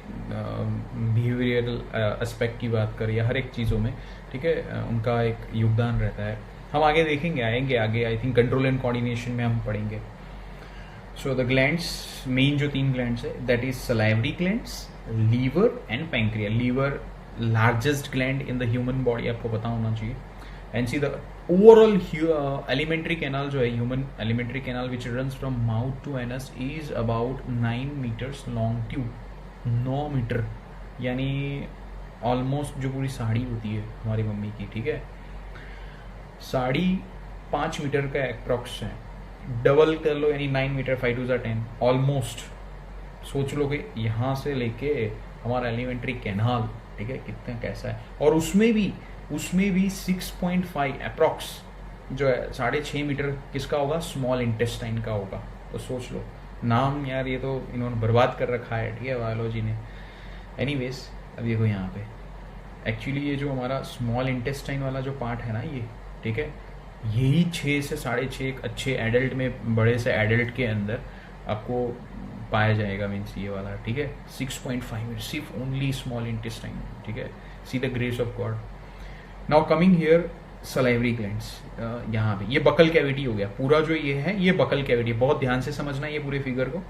Speaker 1: बिहेवियरल एस्पेक्ट की बात करें या हर एक चीज़ों में, ठीक है, उनका एक योगदान रहता है। हम आगे देखेंगे, आएंगे आगे, I think control and coordination में हम पढ़ेंगे। सो द ग्लैंड्स, मेन जो 3 ग्लैंड्स है, that is salivary glands, liver and pancreas. Liver largest gland in the human body, आपको पता होना चाहिए। And see the overall alimentary canal जो है, human alimentary canal which runs from mouth to anus is about 9 metres long tube. 9 metre यानी ऑलमोस्ट जो पूरी साड़ी होती है हमारी मम्मी की, ठीक है, 5.5 मीटर का अप्रॉक्स है, डबल कर लो यानी 9 मीटर, 5 2 10 ऑलमोस्ट। सोच लो कि यहाँ से लेके हमारा एलिमेंट्री कैनाल, ठीक है, कितना कैसा है। और उसमें भी 6.5 अप्रॉक्स जो है 6.5 मीटर किसका होगा, स्मॉल इंटेस्टाइन का होगा। तो सोच लो, नाम यार ये तो इन्होंने बर्बाद कर रखा है, ठीक है, बायोलॉजी ने। एनीवेज अब देखो यहाँ पे एक्चुअली ये जो हमारा स्मॉल इंटेस्टाइन वाला जो पार्ट है ना ये, ठीक है, यही 6 से 6.5 एक अच्छे एडल्ट में, बड़े से एडल्ट के अंदर आपको पाया जाएगा, मीन्स ये वाला, ठीक है। 6.5 सिर्फ ओनली स्मॉल इंटेस्टाइन, ठीक है। See the grace of God. Now coming here salivary glands, यहाँ पे ये बकल कैविटी हो गया पूरा, जो ये है ये बकल कैविटी, बहुत ध्यान से समझना ये पूरे फिगर को।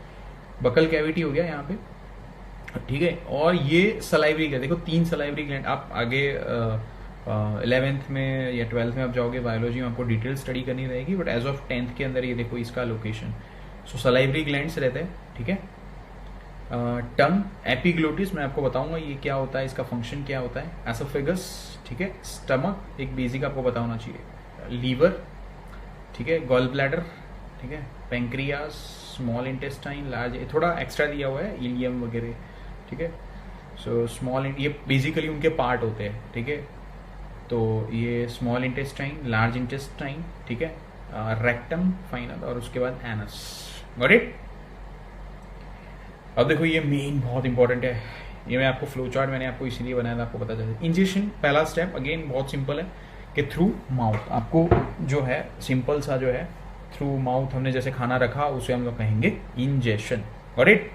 Speaker 1: बकल कैविटी हो गया यहाँ पे, ठीक है। और ये सलाइवरी ग्लैंड, देखो 3 सलाइवरी ग्लैंड। आप आगे 11th में या 12th में आप जाओगे बायोलॉजी में, आपको डिटेल स्टडी करनी रहेगी, बट एज ऑफ 10th के अंदर ये देखो इसका लोकेशन। सो सलाइवरी ग्लैंड्स रहते हैं, ठीक है। टंग, एपिग्लोटिस मैं आपको बताऊंगा ये क्या होता है, इसका फंक्शन क्या होता है। एसोफेगस, ठीक है। स्टमक एक बेसिक आपको पता होना चाहिए। लीवर, ठीक है। गॉल ब्लैडर, ठीक है। पेंक्रियास, स्मॉल इंटेस्टाइन, लार्ज, थोड़ा एक्स्ट्रा दिया हुआ है, इलियम वगैरह, ठीक है। सो स्मॉल, ये बेसिकली उनके पार्ट होते हैं, ठीक है। तो ये स्मॉल इंटेस्टाइन, लार्ज इंटेस्टाइन, ठीक है, रेक्टम फाइनल, और उसके बाद एनस। Got it. अब देखो ये मेन बहुत इंपॉर्टेंट है, ये मैं आपको फ्लो चार्ट मैंने आपको इसीलिए बनाया था, आपको पता चले। इंजेक्शन पहला स्टेप अगेन बहुत सिंपल है कि थ्रू माउथ, आपको जो है सिंपल सा जो है थ्रू माउथ, हमने जैसे खाना रखा उसे हम लोग कहेंगे इंजेक्शन। Got it.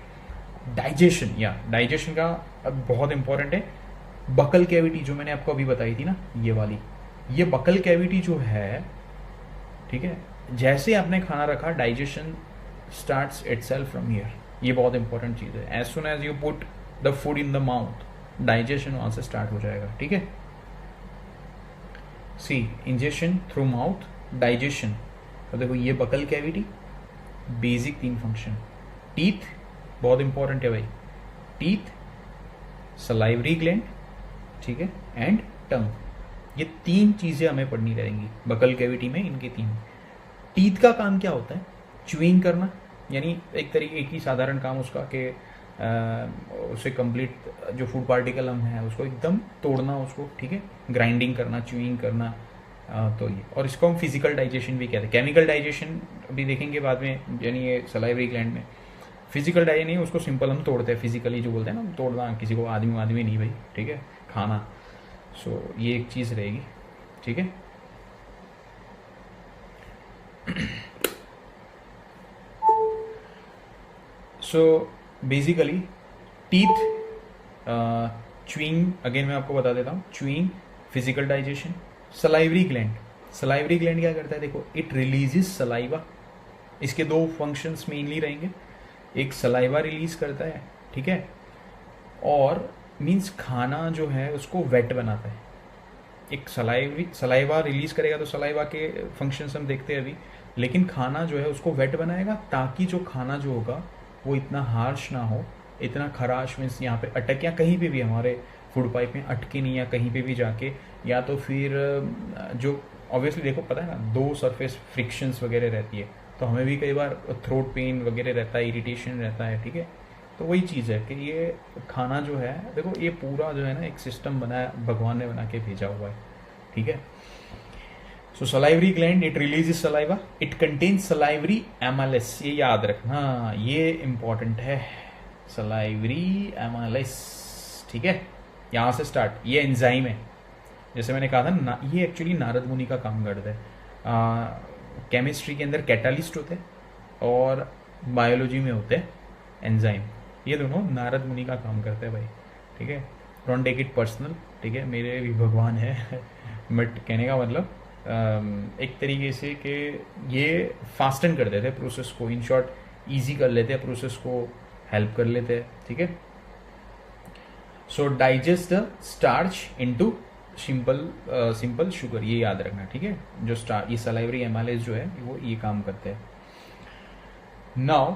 Speaker 1: डाइजेशन, या डाइजेशन का अब बहुत इंपॉर्टेंट है। बकल कैविटी जो मैंने आपको अभी बताई थी ना, ये वाली, ये बकल कैविटी जो है, ठीक है, जैसे आपने खाना रखा digestion starts itself from here. ये बहुत इंपॉर्टेंट चीज है। As soon as you put the food in the mouth, digestion वहां से स्टार्ट हो जाएगा, ठीक है। See, injection through mouth, digestion. अब देखो ये buccal cavity, basic 3 function. Teeth बहुत इंपॉर्टेंट है भाई, टीथ, सलाइवरी ग्लैंड, ठीक है, एंड टंग। ये 3 चीजें हमें पढ़नी रहेंगी बकल कैविटी में, इनके 3। टीथ का काम क्या होता है, च्यूइंग करना, यानी एक तरीके, एक ही साधारण काम उसका कि उसे कंप्लीट जो फूड पार्टिकल हम है उसको एकदम तोड़ना उसको, ठीक है, ग्राइंडिंग करना, च्यूइंग करना। तो ये, और इसको हम फिजिकल डाइजेशन भी कहते हैं। केमिकल डाइजेशन अभी देखेंगे बाद में, यानी ये सलाइवरी ग्लैंड में। फिजिकल डाइजेशन नहीं, उसको सिंपल हम तोड़ते हैं, फिजिकली जो बोलते हैं ना, तोड़ना किसी को, आदमी नहीं भाई, ठीक है, खाना। सो ये एक चीज़ रहेगी, ठीक है। So basically teeth, chewing, again मैं आपको बता देता हूँ, chewing, physical digestion. Salivary gland, salivary gland क्या करता है, देखो इट रिलीजेस सलाइवा। इसके 2 फंक्शंस मेनली रहेंगे, एक सलाइवा रिलीज करता है, ठीक है, और मीन्स खाना जो है उसको वेट बनाता है। एक सलाइवा रिलीज करेगा तो सलाइवा के फंक्शंस हम देखते हैं अभी, लेकिन खाना जो है उसको वेट बनाएगा, ताकि जो खाना जो होगा वो इतना हार्श ना हो, इतना खराश, मीन्स यहाँ पे अटक, या कहीं पे भी हमारे फूड पाइप में अटके नहीं, या कहीं पे भी जाके, या तो फिर जो ऑब्वियसली देखो पता है ना, 2 सरफेस फ्रिक्शंस वगैरह रहती है, तो हमें भी कई बार थ्रोट पेन वगैरह रहता है, इरिटेशन रहता है, ठीक है। तो वही चीज़ है कि ये खाना जो है, देखो ये पूरा जो है ना एक सिस्टम बनाया, भगवान ने बना के भेजा हुआ है, ठीक है। So salivary gland, it releases saliva, it contains salivary amylase, ये याद रखना, ये इंपॉर्टेंट है, सलाइवरी एमाइलेस, ठीक है। यहाँ से स्टार्ट, ये एंजाइम है, जैसे मैंने कहा था ना, ये एक्चुअली नारद मुनि का काम करता है। केमिस्ट्री के अंदर कैटालिस्ट होते हैं और बायोलॉजी में होते हैं एंजाइम, ये दोनों नारद मुनि का काम करते हैं भाई, ठीक है। डोंट टेक इट पर्सनल, ठीक है, मेरे भी भगवान है बट कहने का मतलब एक तरीके से कि ये फास्टन कर देते हैं प्रोसेस को, इन शॉर्ट ईजी कर लेते हैं प्रोसेस को, हेल्प कर लेते हैं, ठीक है। So digest the starch into simple sugar, ये याद रखना, ठीक है। जो ये सलाइवरी एमाइलेज जो है वो ये काम करते हैं। नाउ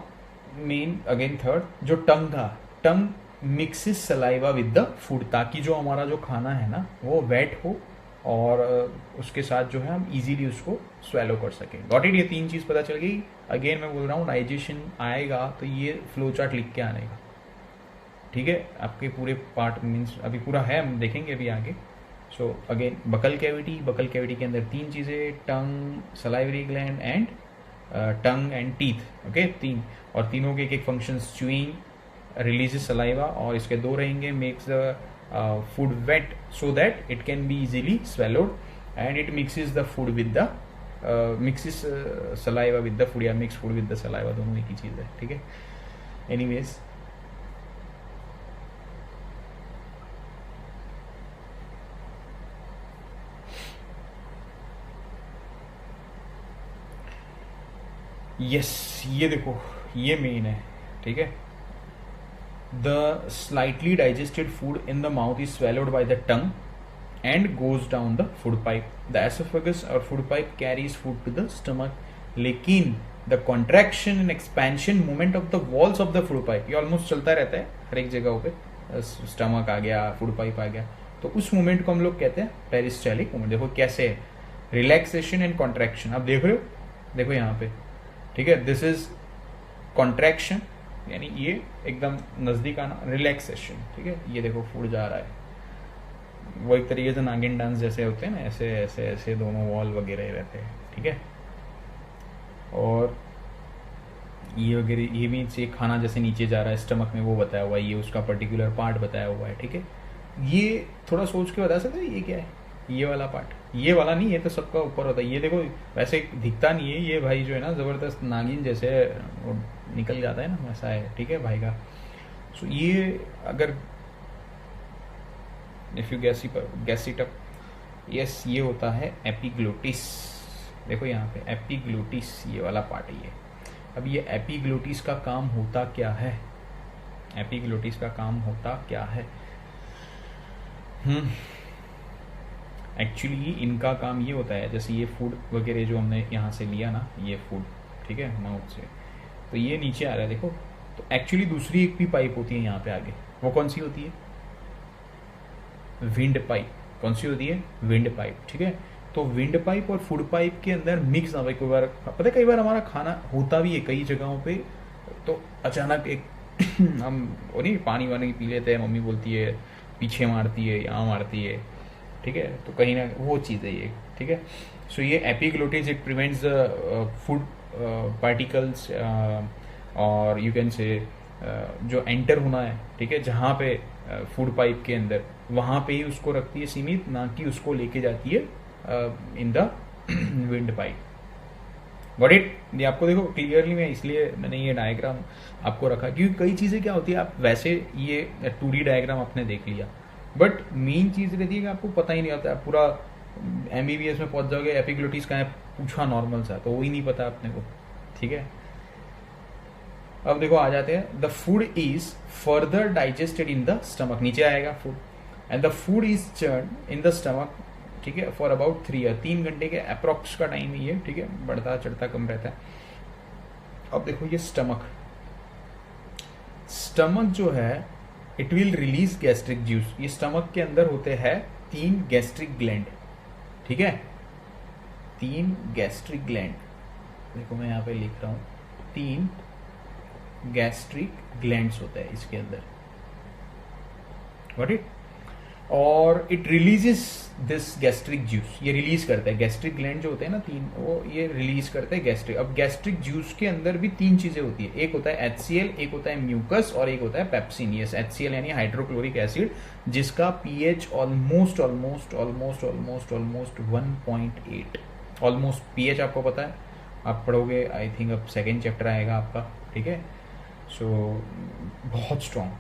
Speaker 1: मेन अगेन थर्ड, जो टंग था, tongue mixes saliva with the food, ताकि जो हमारा जो खाना है ना वो वेट हो, और उसके साथ जो है हम इजीली उसको स्वेलो कर सकें। Got it? ये तीन चीज़ पता चल गई। अगेन मैं बोल रहा हूँ, डाइजेशन आएगा तो ये फ्लो चार्ट लिख के आनेगा, ठीक है? आपके पूरे पार्ट मीन्स अभी पूरा है, हम देखेंगे अभी आगे। So again buccal cavity, buccal cavity के अंदर तीन चीज़ें, tongue, salivary gland and tongue and teeth. Okay, तीन, और तीनों के एक एक फंक्शन, च्यूइंग, रिलीजेस सलाइवा, और इसके दो रहेंगे, makes the food wet so that it can be easily swallowed, and it mixes the food with the mixes saliva with the food, या mix food with the saliva, दोनों एक ही चीज़ है, ठीक है? एनीवेज, यस, ये देखो, ये मेन है, ठीक है? The slightly digested food in the mouth is swallowed by the tongue and goes down the food pipe. The esophagus or food pipe carries food to the stomach. लेकिन the contraction and expansion movement of the walls of the food pipe, ये ऑलमोस्ट चलता रहता है हर एक जगह पे, स्टमक आ गया, फूड पाइप आ गया, तो उस मोमेंट को हम लोग कहते हैं पेरिस्टालिक मोमेंट। देखो कैसे है, रिलैक्सेशन एंड कॉन्ट्रैक्शन, आप देख रहे हो, देखो यहाँ पे, ठीक है? दिस इज कॉन्ट्रैक्शन, यानी ये एकदम नज़दीक आना, रिलैक्सेशन, ठीक है? ये देखो फूड जा रहा है, वो एक तरीके से नागिन डांस जैसे होते हैं ना, ऐसे ऐसे ऐसे दोनों वॉल वगैरह रहते हैं, ठीक है? और ये वगैरह, ये भी से खाना जैसे नीचे जा रहा है स्टमक में, वो बताया हुआ है, ये उसका पर्टिकुलर पार्ट बताया हुआ है, ठीक है? ये थोड़ा सोच के बता सकते हैं ये क्या है, ये वाला पार्ट, ये वाला नहीं, ये तो सबका ऊपर होता है, ये देखो वैसे दिखता नहीं है, ये भाई जो है ना ज़बरदस्त नागिन जैसे निकल जाता है ना, वैसा है, ठीक है भाई का। सो ये अगर if you gas it up, yes, ये होता है एपिग्लोटिस। देखो यहाँ पे एपिग्लोटिस, ये वाला पार्ट है ये। अब ये एपिग्लोटिस का काम होता क्या है? एपिग्लोटिस का काम होता क्या है? एक्चुअली इनका काम ये होता है, जैसे ये फूड वगैरह जो हमने यहाँ से लिया ना, ये फूड, ठीक है, माउथ से, तो ये नीचे आ रहा है, देखो। तो एक्चुअली दूसरी एक भी पाइप होती है यहाँ पे आगे, वो कौन सी होती है? Wind pipe. कौन सी होती है? विंड पाइप, ठीक है? तो विंड पाइप और फूड पाइप के अंदर मिक्स ना भाई, कोई बार पता है, कई बार हमारा खाना होता भी है कई जगहों पे, तो अचानक एक हम वो नहीं पानी वानी पी लेते हैं, मम्मी बोलती है पीछे मारती है, यहाँ मारती है, ठीक है? तो कहीं ना वो चीज़ है ये, ठीक है? सो ये epiglottis, it prevents the food particles, और यू कैन से जो एंटर होना है, ठीक है, जहाँ पे फूड पाइप के अंदर, वहाँ पे ही उसको रखती है सीमित, ना कि उसको लेके जाती है in the wind pipe. Got it? ये आपको देखो क्लियरली, मैं इसलिए मैंने ये डायग्राम आपको रखा, क्योंकि कई चीज़ें क्या होती है, आप वैसे ये 2D डायग्राम आपने देख लिया, बट मेन चीज़ रहती है कि आपको पता ही नहीं होता है, पूरा MBBS में पहुंच जाओगे, एपिग्लोटिस का है पूछा नॉर्मल सा, तो वही नहीं पता अपने को, ठीक है? अब देखो आ जाते हैं, the food is further digested in the stomach, नीचे आएगा food, and the food is churn in the stomach, ठीक है, फॉर अबाउट 3 ईयर, 3 घंटे के अप्रॉक्स का टाइम ही है, ठीक है? बढ़ता चढ़ता कम रहता है। अब देखो ये स्टमक जो है, it will release gastric juice. ये स्टमक के अंदर होते हैं 3 गैस्ट्रिक ग्लैंड, ठीक है? 3 गैस्ट्रिक ग्लैंड, देखो मैं यहाँ पे लिख रहा हूँ, 3 गैस्ट्रिक ग्लैंड्स होता है इसके अंदर, गॉट इट? और it releases this gastric juice, ये रिलीज करता है, गैस्ट्रिक ग्लैंड जो होते हैं ना 3, वो ये रिलीज करते हैं गैस्ट्रिक। अब गैस्ट्रिक जूस के अंदर भी 3 चीजें होती है, एक होता है HCl, एक होता है म्यूकस, और एक होता है पेप्सिन। ये HCl यानी हाइड्रोक्लोरिक एसिड, जिसका pH ऑलमोस्ट 1.8, ऑलमोस्ट pH आपको पता है, आप पढ़ोगे, आई थिंक अब 2nd चैप्टर आएगा आपका, ठीक है? सो बहुत स्ट्रॉन्ग,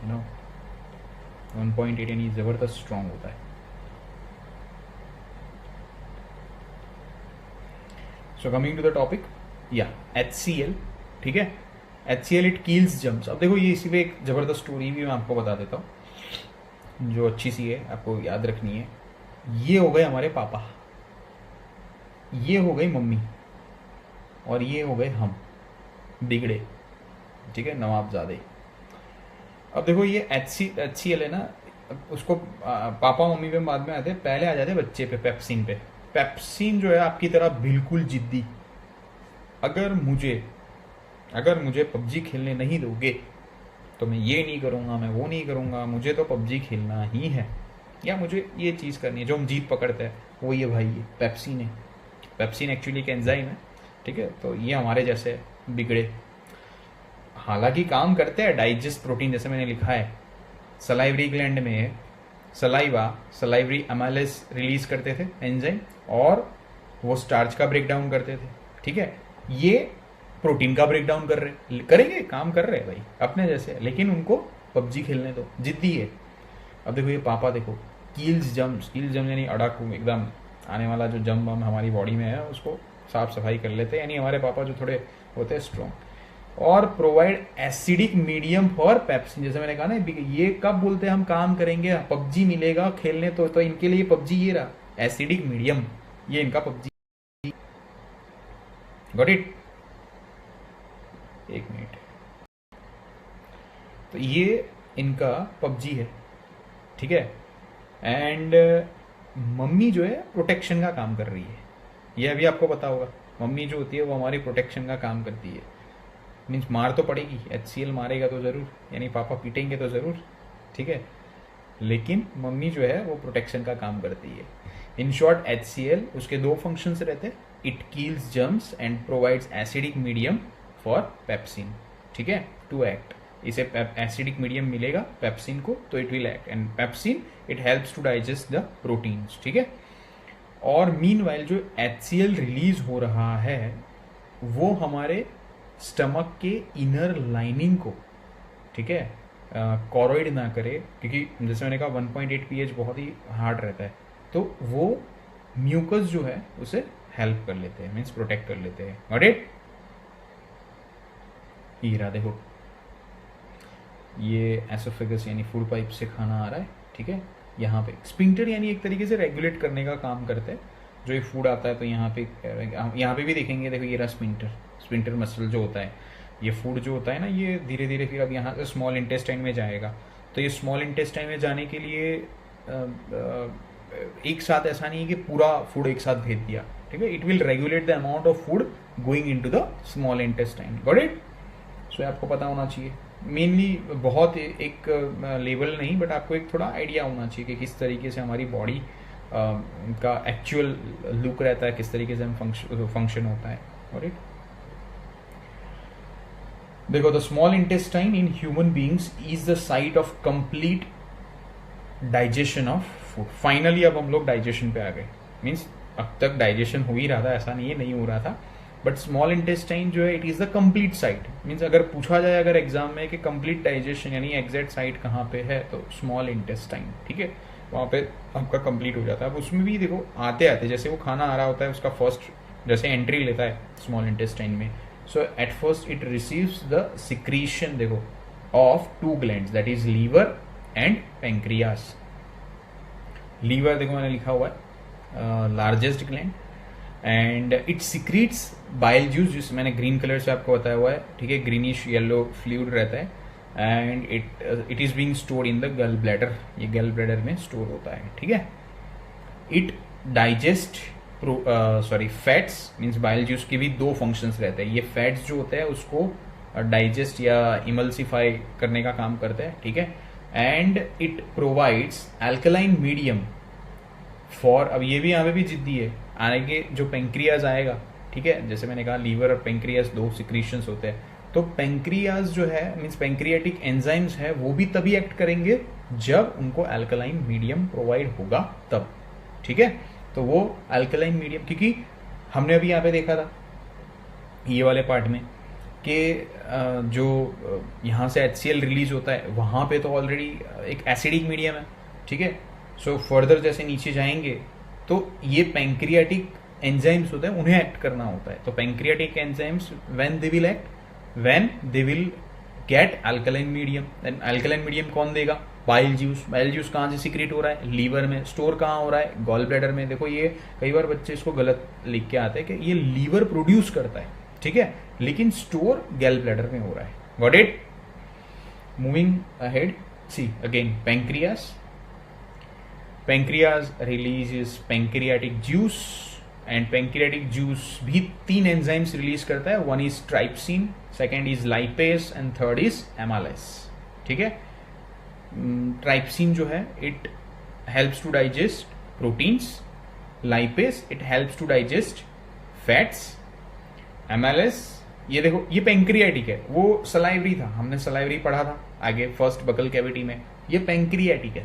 Speaker 1: यू नो, 1.8 यानी ज़बरदस्त स्ट्रॉन्ग होता है। So coming to the topic, या HCl, ठीक है? HCl it kills germs. अब देखो ये इसी पे एक ज़बरदस्त स्टोरी भी मैं आपको बता देता हूँ, जो अच्छी सी है, आपको याद रखनी है। ये हो गए हमारे पापा, ये हो गई मम्मी, और ये हो गए हम बिगड़े, ठीक है, नवाबजादे। अब देखो ये HCl है ना, उसको पापा मम्मी पे बाद में आते, पहले आ जाते बच्चे पे, पेप्सिन पे। पेप्सिन जो है आपकी तरह बिल्कुल जिद्दी। अगर मुझे अगर मुझे पबजी खेलने नहीं दोगे तो मैं ये नहीं करूँगा, मैं वो नहीं करूँगा, मुझे तो पबजी खेलना ही है, या मुझे ये चीज़ करनी है। जो हम जीत पकड़ते हैं वो ये भाई, ये पेप्सिन है। पेप्सिन एक्चुअली एक एंजाइम है, ठीक है। तो ये हमारे जैसे बिगड़े, हालांकि काम करते हैं डाइजेस्ट प्रोटीन, जैसे मैंने लिखा है सलाइवरी ग्लैंड में सलाइवरी अमाइलेज रिलीज करते थे एंजाइम, और वो स्टार्च का ब्रेक डाउन करते थे, ठीक है। ये प्रोटीन का ब्रेक डाउन करेंगे, काम कर रहे हैं भाई अपने जैसे, लेकिन उनको पबजी खेलने दो, जिद्दी है। अब देखो ये पापा, देखो कील्स जम्स यानी अड़ाकू एकदम आने वाला जो जम बम हमारी बॉडी में है उसको साफ सफाई कर लेते हैं, यानी हमारे पापा जो थोड़े होते हैं स्ट्रॉन्ग। और provide acidic medium for pepsin, जैसे मैंने कहा ना, ये कब बोलते हैं हम काम करेंगे, पबजी मिलेगा खेलने, तो इनके लिए पबजी ये रहा, एसिडिक मीडियम, ये इनका पबजी। Got it? एक मिनट। तो ये इनका पबजी है, ठीक है। एंड मम्मी जो है प्रोटेक्शन का काम कर रही है, ये अभी आपको पता होगा। मम्मी जो होती है वो हमारी प्रोटेक्शन का काम करती है। मीन्स मार तो पड़ेगी, HCL मारेगा तो ज़रूर, यानी पापा पीटेंगे तो ज़रूर, ठीक है, लेकिन मम्मी जो है वो प्रोटेक्शन का काम करती है। इन शॉर्ट HCL, उसके दो फंक्शंस रहते हैं, it kills germs and provides acidic medium for pepsin, ठीक है, टू एक्ट। इसे एसिडिक मीडियम मिलेगा पेप्सिन को तो it will act, and pepsin it helps to digest the proteins, ठीक है। और मीनवाइल जो HCL रिलीज हो रहा है वो हमारे स्टमक के इनर लाइनिंग को, ठीक है, कॉरोइड ना करे, क्योंकि जैसे मैंने कहा 1.8 pH बहुत ही हार्ड रहता है, तो वो म्यूकस जो है उसे हेल्प कर लेते हैं, मीन्स प्रोटेक्ट कर लेते हैं। Got it? हीरा देखो, ये एसोफेगस यानी फूड पाइप से खाना आ रहा है, ठीक है। यहाँ पे स्पिंक्टर यानी एक तरीके से रेगुलेट करने का काम करते हैं। जो ये फूड आता है तो यहाँ पे भी देखेंगे, देखो ये रहा स्पिंक्टर मसल जो होता है, ये फूड जो होता है ना, ये धीरे धीरे फिर अब यहाँ से स्मॉल इंटेस्टाइन में जाएगा। तो ये स्मॉल इंटेस्टाइन में जाने के लिए एक साथ ऐसा नहीं है कि पूरा फूड एक साथ भेज दिया, ठीक है। It will regulate the amount of food going into the small intestine. Got it? So आपको पता होना चाहिए, मेनली बहुत एक लेवल नहीं, बट आपको एक थोड़ा आइडिया होना चाहिए कि किस तरीके से हमारी बॉडी का एक्चुअल लुक रहता है, किस तरीके से हम फंक्शन होता है। और देखो, the small intestine in human beings is the site of complete digestion of food. Finally अब हम लोग डाइजेशन पे आ गए, मीन्स अब तक डाइजेशन हो ही रहा था, ऐसा नहीं है नहीं हो रहा था, बट स्मॉल इंटेस्टाइन जो है it is the complete site. Means अगर पूछा जाए अगर एग्जाम में कि कंप्लीट डाइजेशन यानी एग्जैक्ट साइट कहाँ पे है, तो स्मॉल इंटेस्टाइन, ठीक है, वहाँ पे आपका कंप्लीट हो जाता है। अब उसमें भी देखो आते आते जैसे वो खाना आ रहा होता है, उसका फर्स्ट जैसे एंट्री लेता है स्मॉल इंटेस्टाइन में, so at first it receives the secretion, देखो, of two glands, that is liver and pancreas. Liver देखो मैंने लिखा हुआ है largest gland, and it secretes bile juice, जिस मैंने ग्रीन कलर से आपको बताया हुआ है, ठीक है, ग्रीनिश येलो फ्लूइड रहता है, and it is being stored in the गल ब्लैडर, ये गल ब्लैडर में स्टोर होता है, ठीक है। It digest fats, means bile juice के भी दो फंक्शंस रहते हैं, ये फैट्स जो होते हैं उसको डाइजेस्ट या इमल्सिफाई करने का काम करते हैं, ठीक है। And it provides alkaline medium for, अब ये भी यहाँ पे भी जिद्दी है, आगे जो पेंक्रियाज आएगा, ठीक है, जैसे मैंने कहा लीवर और पेंक्रियाज दो सिक्रीशंस होते हैं, तो पेंक्रियाज जो है मीन्स पेंक्रियाटिक एंजाइम्स है वो भी तभी एक्ट करेंगे जब उनको अल्कलाइन मीडियम प्रोवाइड होगा तब, ठीक है। तो वो अल्कलाइन मीडियम, क्योंकि हमने अभी यहाँ पे देखा था ये वाले पार्ट में कि जो यहाँ से HCL रिलीज होता है वहाँ पे तो ऑलरेडी एक एसिडिक मीडियम है, ठीक है। सो फर्दर जैसे नीचे जाएंगे तो ये पेंक्रियाटिक एंजाइम्स होते हैं, उन्हें एक्ट करना होता है। तो pancreatic enzymes when they will get alkaline medium, then alkaline medium कौन देगा? Bile juice. बाइल जूस कहाँ से सिक्रेट हो रहा है? लीवर में। स्टोर कहाँ हो रहा है? गॉल ब्लैडर में। देखो ये कई बार बच्चे इसको गलत लिख के आते हैं कि ये लीवर प्रोड्यूस करता है, ठीक है, लेकिन स्टोर गैल ब्लैडर में हो रहा है। Got it? Moving ahead, see again pancreas, pancreas releases pancreatic juice, and pancreatic juice भी 3 एंजाइम्स रिलीज करता है. One is trypsin, second is lipase and third is amylase. ठीक है. ट्राइप्सिन जो है it helps to digest proteins, lipase it helps to digest fats, amylase ये देखो ये पेंक्रियाटिक है, वो सलाइवरी था, हमने सलाइवरी पढ़ा था आगे फर्स्ट बकल कैविटी में. ये पेंक्रियाटिक है,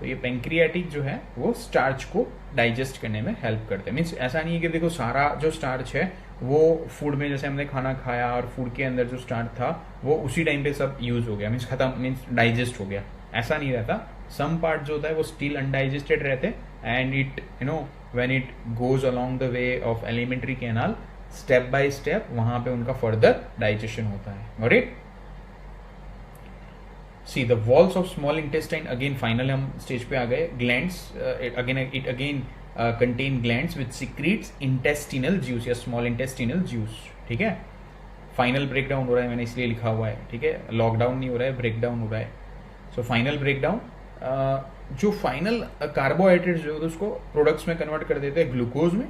Speaker 1: तो ये पेंक्रियाटिक जो है वो स्टार्च को डाइजेस्ट करने में हेल्प करते हैं. मीन्स ऐसा नहीं है कि देखो सारा जो स्टार्च है वो फूड में, जैसे हमने खाना खाया और फूड के अंदर जो स्टार्च था वो उसी टाइम पे सब यूज हो गया, मीन्स खत्म, मीन्स डाइजेस्ट हो गया, ऐसा नहीं रहता. सम पार्ट जो होता है वो स्टिल अनडाइजेस्टेड रहते हैं and it when it goes along the way of alimentary canal step by step वहां पे उनका फर्दर डाइजेशन होता है. Got it. See the walls of small intestine, again final हम स्टेज पे आ गए. Glands it again contain glands which secretes intestinal juice या स्मॉल इंटेस्टिनल जूस. ठीक है. फाइनल ब्रेकडाउन हो रहा है, मैंने इसलिए लिखा हुआ है. ठीक है. लॉकडाउन नहीं हो रहा है, ब्रेकडाउन हो रहा है. सो फाइनल ब्रेकडाउन, जो फाइनल कार्बोहाइड्रेट जो है उसको प्रोडक्ट्स में कन्वर्ट कर देते हैं ग्लूकोज में.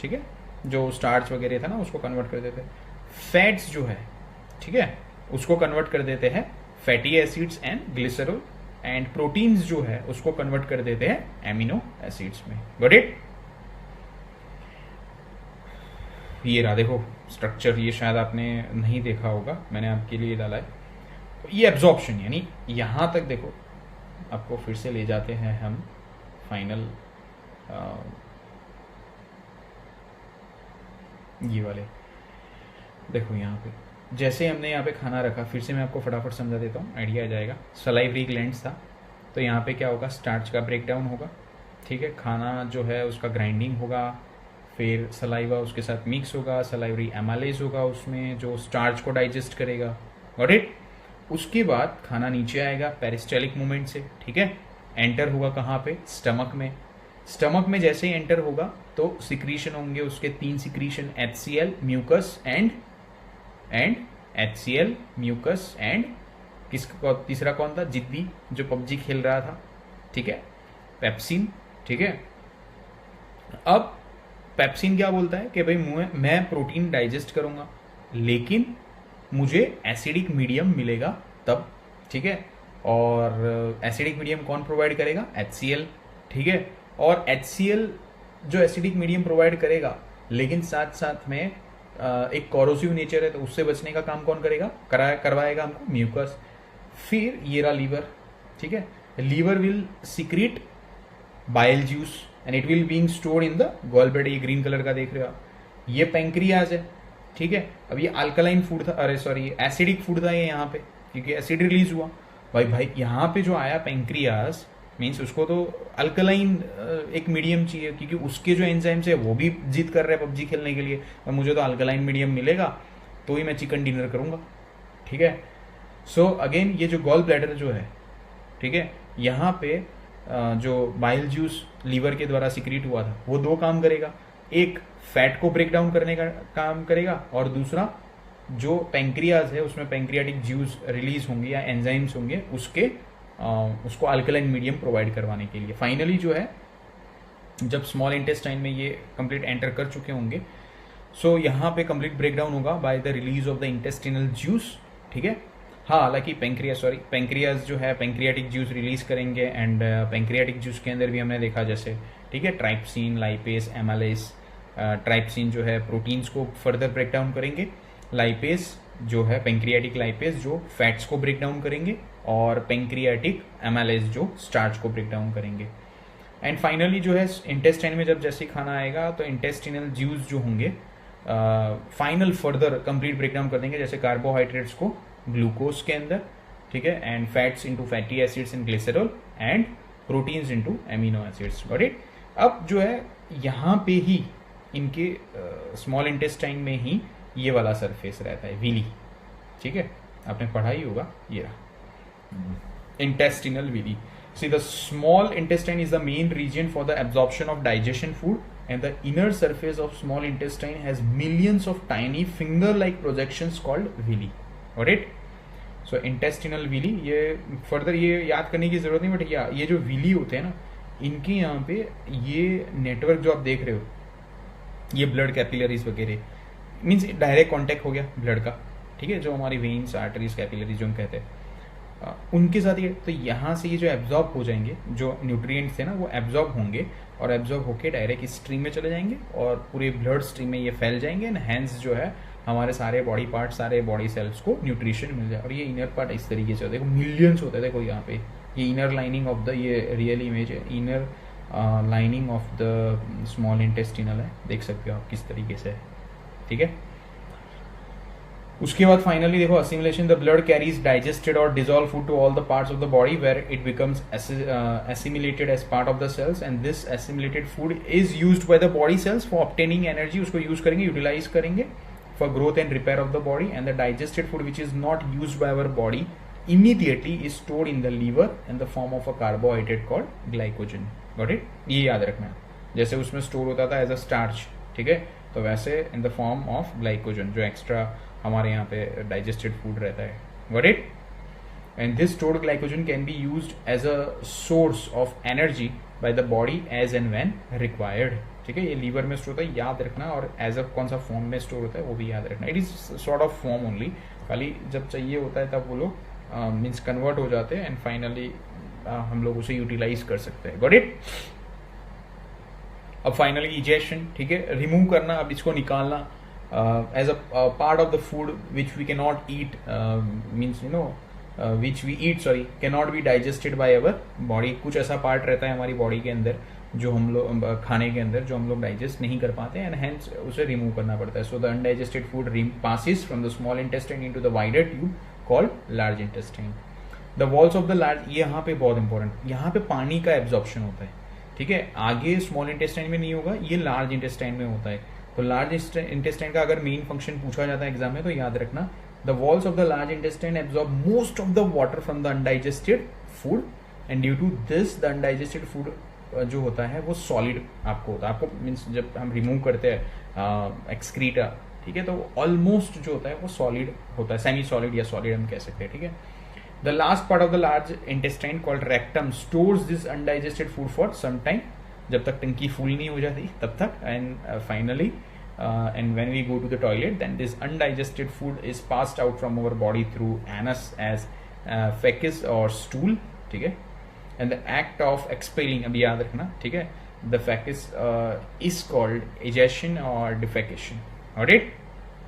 Speaker 1: ठीक है. जो स्टार्च वगैरह था ना उसको कन्वर्ट कर देते हैं. फैट्स जो है, ठीक है, उसको कन्वर्ट कर देते हैं fatty acids and glycerol, and proteins जो है उसको कन्वर्ट कर देते हैं एमिनो एसिड्स में. Got it. ये रहा देखो स्ट्रक्चर, ये शायद आपने नहीं देखा होगा, मैंने आपके लिए डाला है. तो ये एब्जॉर्प्शन, यानी यहां तक देखो, आपको फिर से ले जाते हैं हम फाइनल ये वाले. देखो यहाँ पे जैसे हमने यहाँ पे खाना रखा, फिर से मैं आपको फटाफट समझा देता हूँ, आइडिया आ जाएगा. सलाइवरी ग्लैंड्स था, तो यहाँ पे क्या होगा, स्टार्च का ब्रेकडाउन होगा. ठीक है. खाना जो है उसका ग्राइंडिंग होगा, फिर सलाइवा उसके साथ मिक्स होगा, सलाइवरी एमालेज होगा उसमें जो स्टार्च को डाइजेस्ट करेगा. Got it. उसके बाद खाना नीचे आएगा पेरिस्टालिक मूवमेंट से. ठीक है. एंटर होगा कहाँ पे, स्टमक में. स्टमक में जैसे ही एंटर होगा तो सिक्रीशन होंगे उसके 3 secretion, HCl, mucus and HCl, mucus and किसका तीसरा कौन था, जिद्दी जो पबजी खेल रहा था. ठीक है. पेप्सिन. ठीक है. अब पेप्सिन क्या बोलता है कि भाई मैं प्रोटीन डाइजेस्ट करूंगा लेकिन मुझे एसिडिक मीडियम मिलेगा तब. ठीक है. और एसिडिक मीडियम कौन प्रोवाइड करेगा, HCl. ठीक है. और HCl जो एसिडिक मीडियम प्रोवाइड करेगा, लेकिन साथ साथ में एक कोरोसिव नेचर है, तो उससे बचने का काम कौन करेगा, करवाएगा हमको म्यूकस. फिर ये रहा लीवर. ठीक है. Liver will secrete bile juice and it will being stored in the gall bladder. ये ग्रीन कलर का देख रहे हो आप, ये पेंक्रियाज है. ठीक है. अब ये अल्कलाइन फूड था, अरे सॉरी एसिडिक फूड था ये यहाँ पे, क्योंकि एसिड रिलीज हुआ. भाई यहाँ पे जो आया पेंक्रियाज, मीन्स उसको तो अल्कलाइन एक मीडियम चाहिए, क्योंकि उसके जो एंजाइम्स है वो भी जिद कर रहे हैं पबजी खेलने के लिए, और मुझे तो अल्कलाइन मीडियम मिलेगा तो ही मैं चिकन डिनर करूंगा. ठीक है. सो अगेन ये जो गॉल ब्लैडर जो है, ठीक है, यहाँ पे जो बाइल जूस लीवर के द्वारा सिक्रीट हुआ था वो 2 काम करेगा. एक फैट को ब्रेक डाउन करने का काम करेगा, और दूसरा जो पेंक्रियाज है उसमें पेंक्रियाटिक जूस रिलीज होंगे या एंजाइम्स होंगे उसको अल्कलाइन मीडियम प्रोवाइड करवाने के लिए. फाइनली जो है जब स्मॉल इंटेस्टाइन में ये कंप्लीट एंटर कर चुके होंगे, सो यहाँ पे कंप्लीट ब्रेकडाउन होगा by the release of the intestinal juice. ठीक है. हाँ, हालांकि पेंक्रियाज जो है पेंक्रियाटिक जूस रिलीज करेंगे, एंड पेंक्रियाटिक जूस के अंदर भी हमने देखा जैसे, ठीक है, ट्राइप्सिन, लाइपेस, एमालेस. ट्राइप्सिन जो है प्रोटीन्स को फर्दर ब्रेक डाउन करेंगे, लाइपेस जो है पेंक्रियाटिक लाइपेस जो फैट्स को ब्रेक डाउन करेंगे, और पेंक्रियाटिक एमालेस जो स्टार्च को ब्रेक डाउन करेंगे. एंड फाइनली जो है इंटेस्टाइन में जब जैसे खाना आएगा तो इंटेस्टिनल जूस जो होंगे final further complete break down कर देंगे, जैसे कार्बोहाइड्रेट्स को ग्लूकोज के अंदर. ठीक है. And fats into fatty acids and glycerol, and proteins into amino acids. Got it. अब जो है यहाँ पे ही इनके स्मॉल इंटेस्टाइन में ही ये वाला सरफेस रहता है, विली. ठीक है. आपने पढ़ा ही होगा, ये रहा intestinal villi. See, the small intestine is the main region for the absorption of digestion food, and the inner surface of small intestine has millions of tiny finger-like projections called villi. Got it? So intestinal villi, ये further ये याद करने की जरूरत नहीं, बट ये जो villi होते हैं ना, इनके यहाँ पे ये नेटवर्क जो आप देख रहे हो, ये ब्लड कैपिलरीज वगैरह, मीन्स डायरेक्ट कांटेक्ट हो गया ब्लड का, ठीक है, जो हमारी वेन्स आर्टरीज कैपिलरीज जो हम कहते हैं, उनके साथ ये, तो यहाँ से ये जो एब्जॉर्ब हो जाएंगे, जो न्यूट्रिएंट्स थे ना, वो एब्जॉर्ब होंगे और एब्जॉर्ब होके डायरेक्ट इस स्ट्रीम में चले जाएंगे और पूरे ब्लड स्ट्रीम में ये फैल जाएंगे एंड हैंस जो है हमारे सारे बॉडी पार्ट, सारे बॉडी सेल्स को न्यूट्रिशन मिल जाए। और ये इनर पार्ट इस तरीके से होता है, देखो मिलियंस होते हैं, देखो यहाँ पे ये इनर लाइनिंग ऑफ द, ये रियल इमेज है, inner lining of the small intestinal है, देख सकते हो आप किस तरीके से है, ठीक है। उसके बाद फाइनली देखो assimilation, the blood carries digested और dissolve food to all the parts of the body where it becomes assimilated as part of the cells and this assimilated food is used by the body cells for obtaining energy, उसको यूज करेंगे, यूटिलाइज करेंगे for growth and repair of the body, and the digested food which is not used by our body immediately is stored in the liver in the form of a carbohydrate called glycogen. Got it? ये याद रखना है, जैसे उसमें स्टोर होता था एज अ स्टार्च, ठीक है, तो वैसे in the form of glycogen, जो एक्स्ट्रा हमारे यहाँ पे डाइजेस्टेड फूड रहता है। Got it? And this stored glycogen can be used as a source of energy by the body as and when required. ठीक है, ये लीवर में स्टोर होता है, याद रखना, और एज अ कौन सा फॉर्म में स्टोर होता है वो भी याद रखना। It is sort of form only, खाली जब चाहिए होता है तब वो लोग मीन्स कन्वर्ट हो जाते हैं एंड फाइनली हम लोग उसे यूटिलाइज कर सकते हैं। Got it? अब फाइनली इजेशन, ठीक है, रिमूव करना, अब इसको निकालना as a part of the food which we can not eat, means you know which we eat, sorry, can not be digested by our body. कुछ ऐसा पार्ट रहता है हमारी बॉडी के अंदर जो हम लोग खाने के अंदर जो हम लोग डाइजेस्ट नहीं कर पाते एंड हेंस उसे रिमूव करना पड़ता है। So the undigested food passes from the small intestine into the wider tube called large intestine. The walls of the large, ये यहाँ पे बहुत इंपॉर्टेंट, यहाँ पे पानी का एब्जॉर्प्शन होता है, ठीक है, आगे स्मॉल इंटेस्टाइन में नहीं होगा, ये लार्ज इंटेस्टाइन में होता है। तो लार्ज इंटेस्टाइन का अगर मेन फंक्शन पूछा जाता है एग्जाम में तो याद रखना, the walls of the large intestine absorb most of the water from the undigested food and due to this the undigested food जो होता है वो सॉलिड आपको होता है। आपको मीन्स जब हम रिमूव करते हैं एक्सक्रीटा, ठीक है, तो ऑलमोस्ट जो होता है वो सॉलिड होता है, सेमी सॉलिड या सॉलिड हम कह सकते हैं, ठीक है। The last part of the large intestine called rectum stores this undigested food for some time, जब तक टंकी फुल नहीं हो जाती तब तक, and finally and when we go to the toilet then this undigested food is passed out from our body through anus as feces or stool, ठीक है, and the act of expelling, अभी याद रखना, ठीक है, the feces is called egestion or defecation. Alright?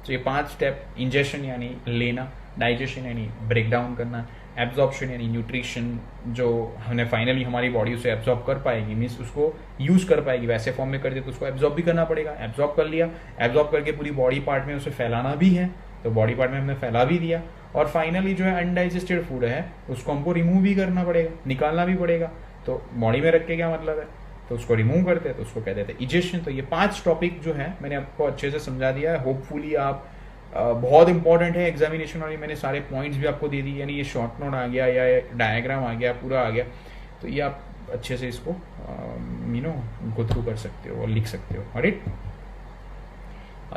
Speaker 1: तो ये 5 स्टेप, इंजेशन यानी लेना, डाइजेशन यानी ब्रेक डाउन करना, एब्जॉर्प्शन यानी न्यूट्रिशन जो हमने फाइनली हमारी बॉडी उसे एब्जॉर्ब कर पाएगी, मीन्स उसको यूज कर पाएगी, वैसे फॉर्म में कर दे तो उसको एब्जॉर्ब भी करना पड़ेगा, एब्जॉर्ब कर लिया, एब्जॉर्ब करके पूरी बॉडी पार्ट में उसे फैलाना भी है, तो बॉडी पार्ट में हमने फैला भी दिया, और फाइनली जो है अनडाइजेस्टेड फूड है उसको हमको रिमूव भी करना पड़ेगा, निकालना भी पड़ेगा। तो बॉडी में रख के क्या मतलब है, तो उसको रिमूव करते हैं तो उसको कह देते हैं इजेशन। तो ये 5 टॉपिक जो है मैंने आपको अच्छे से समझा दिया है, होपफुली आप बहुत इंपॉर्टेंट है एग्जामिनेशन, और ये मैंने सारे पॉइंट्स भी आपको दे दिए, यानी ये शॉर्ट नोट आ गया या डायग्राम आ गया, पूरा आ गया, तो ये आप अच्छे से इसको यू नो गो थ्रू कर सकते हो और लिख सकते हो। राइट,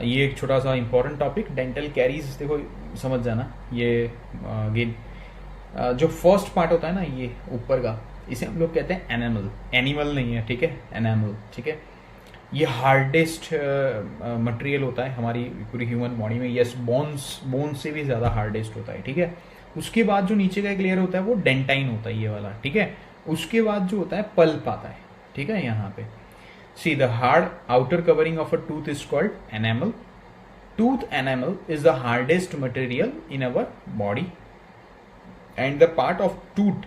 Speaker 1: ये एक छोटा सा इंपॉर्टेंट टॉपिक, डेंटल कैरीज, देखो समझ जाना, ये अगेन जो फर्स्ट पार्ट होता है ना ये ऊपर का, इसे हम लोग कहते हैं एनिमल, एनिमल नहीं है, ठीक है, एनिमल, ठीक है। ये हार्डेस्ट मटेरियल होता है हमारी पूरी ह्यूमन बॉडी में, यस, बोन्स से भी ज़्यादा हार्डेस्ट होता है, ठीक है। उसके बाद जो नीचे का एक लेयर होता है वो डेंटाइन होता है, ये वाला, ठीक है। उसके बाद जो होता है पल्प आता है, ठीक है, यहाँ पे see the hard outer covering of a tooth is called enamel. Tooth enamel is the hardest material in our body and the part of tooth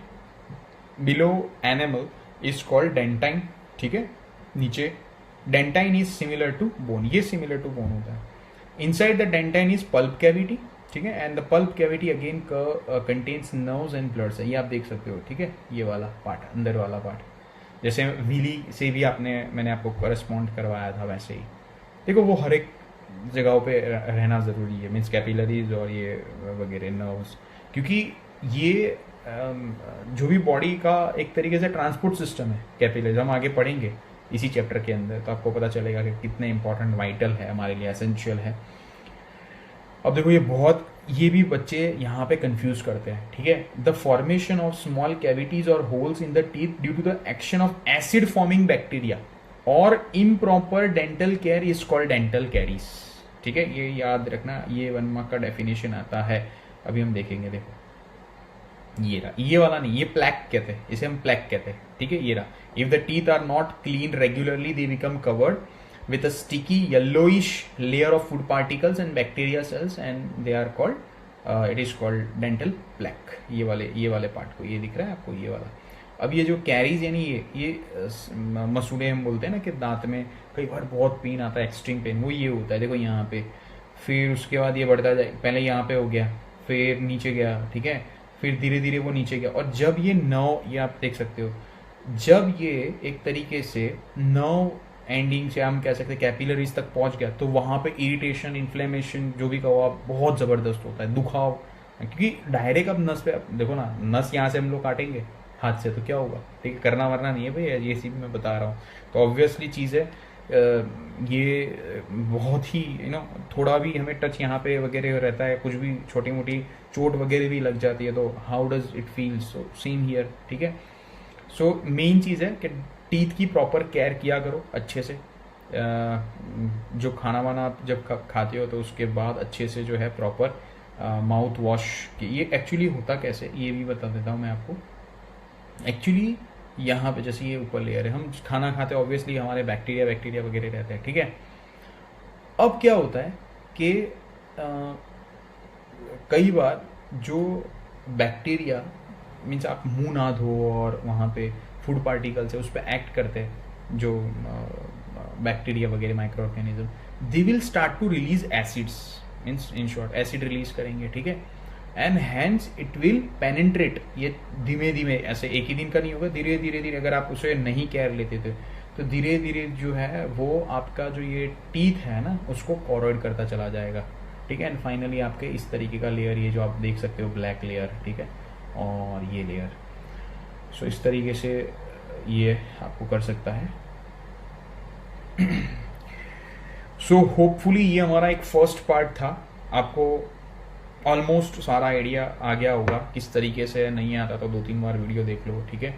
Speaker 1: below enamel is called dentine, ठीक है। नीचे dentine is similar to bone, ये सिमिलर टू बोन होता है। Inside the dentine is pulp cavity, ठीक है, and the pulp cavity again contains nerves and bloods, ये आप देख सकते हो, ठीक है, ये वाला पार्ट, अंदर वाला पार्ट, जैसे विली से भी मैंने आपको करस्पॉन्ड करवाया था वैसे ही। देखो वो हर एक जगहों पे रहना ज़रूरी है, मीन्स कैपिलरीज और ये वगैरह नर्व्स, क्योंकि ये जो भी बॉडी का एक तरीके से ट्रांसपोर्ट सिस्टम है कैपिलरीज, हम आगे पढ़ेंगे इसी चैप्टर के अंदर, तो आपको पता चलेगा कि कितने इंपॉर्टेंट वाइटल है हमारे लिए, एसेंशियल है। अब देखो ये भी बच्चे यहाँ पे कंफ्यूज करते हैं, ठीक है। The formation of small cavities और holes in the teeth due to the action of acid forming bacteria और improper dental care is called dental caries, ठीक है। ये याद रखना, ये 1 मार्क का डेफिनेशन आता है, अभी हम देखेंगे। देखो ये रहा, ये वाला नहीं, ये प्लैक कहते हैं, इसे हम प्लैक कहते हैं, ठीक है। ये रहा, if the teeth are not clean regularly they become covered with a sticky yellowish layer of food particles and bacteria cells and they are called it is called dental plaque। ये वाले पार्ट को, ये दिख रहा है आपको, ये वाला। अब ये जो कैरीज यानी ये मसूड़े हम बोलते हैं ना कि दांत में कई बार बहुत पेन आता है, एक्सट्रीम पेन, वो ये होता है। देखो यहाँ पे, फिर उसके बाद ये बढ़ता जाए, पहले यहाँ पे हो गया, फिर नीचे गया, ठीक है, फिर धीरे धीरे वो नीचे गया, और जब ये नर्व, ये आप देख सकते हो, जब ये एक तरीके से नर्व एंडिंग से हम कह सकते हैं कैपिलरीज तक पहुंच गया, तो वहां पे इरिटेशन, इन्फ्लेमेशन, जो भी कहो आप, बहुत जबरदस्त होता है, दुखाव। क्योंकि डायरेक्ट अब नस पे, देखो ना, नस यहाँ से हम लोग काटेंगे हाथ से तो क्या होगा, ठीक है, करना वरना नहीं है भाई, ये सी भी मैं बता रहा हूँ। तो ऑब्वियसली चीज़ है, ये बहुत ही थोड़ा भी हमें टच यहाँ पे वगैरह रहता है, कुछ भी छोटी मोटी चोट वगैरह भी लग जाती है, तो how does it feel, so same here, ठीक है। सो मेन चीज़ है कि टीथ की प्रॉपर केयर किया करो अच्छे से। जो खाना वाना आप जब खाते हो तो उसके बाद अच्छे से जो है प्रॉपर माउथ वॉश की। ये एक्चुअली होता कैसे, ये भी बता देता हूँ मैं आपको। एक्चुअली यहाँ पे जैसे ये ऊपर लेयर है, हम खाना खाते हैं, ऑब्वियसली हमारे बैक्टीरिया वगैरह रहते हैं, ठीक है। अब क्या होता है कि कई बार जो बैक्टीरिया मीन्स आप मुंह ना धो और वहाँ पे फूड पार्टिकल्स है उस पर एक्ट करते हैं, जो बैक्टीरिया वगैरह micro organism, they will start to release acids, means in short acid release करेंगे, ठीक है। And hence it will penetrate, ये धीमे धीमे, ऐसे एक ही दिन का नहीं होगा, धीरे धीरे अगर आप उसे नहीं केयर लेते थे तो धीरे धीरे जो है वो आपका जो ये टीथ है ना उसको कॉरोइड करता चला जाएगा, ठीक है। एंड फाइनली आपके इस तरीके का लेयर, ये जो आप देख सकते हो ब्लैक लेयर, ठीक है, और ये लेयर, सो इस तरीके से ये आपको कर सकता है। सो होपफुली ये हमारा एक फर्स्ट पार्ट था, आपको ऑलमोस्ट सारा आइडिया आ गया होगा किस तरीके से। नहीं आता तो 2-3 बार वीडियो देख लो, ठीक है।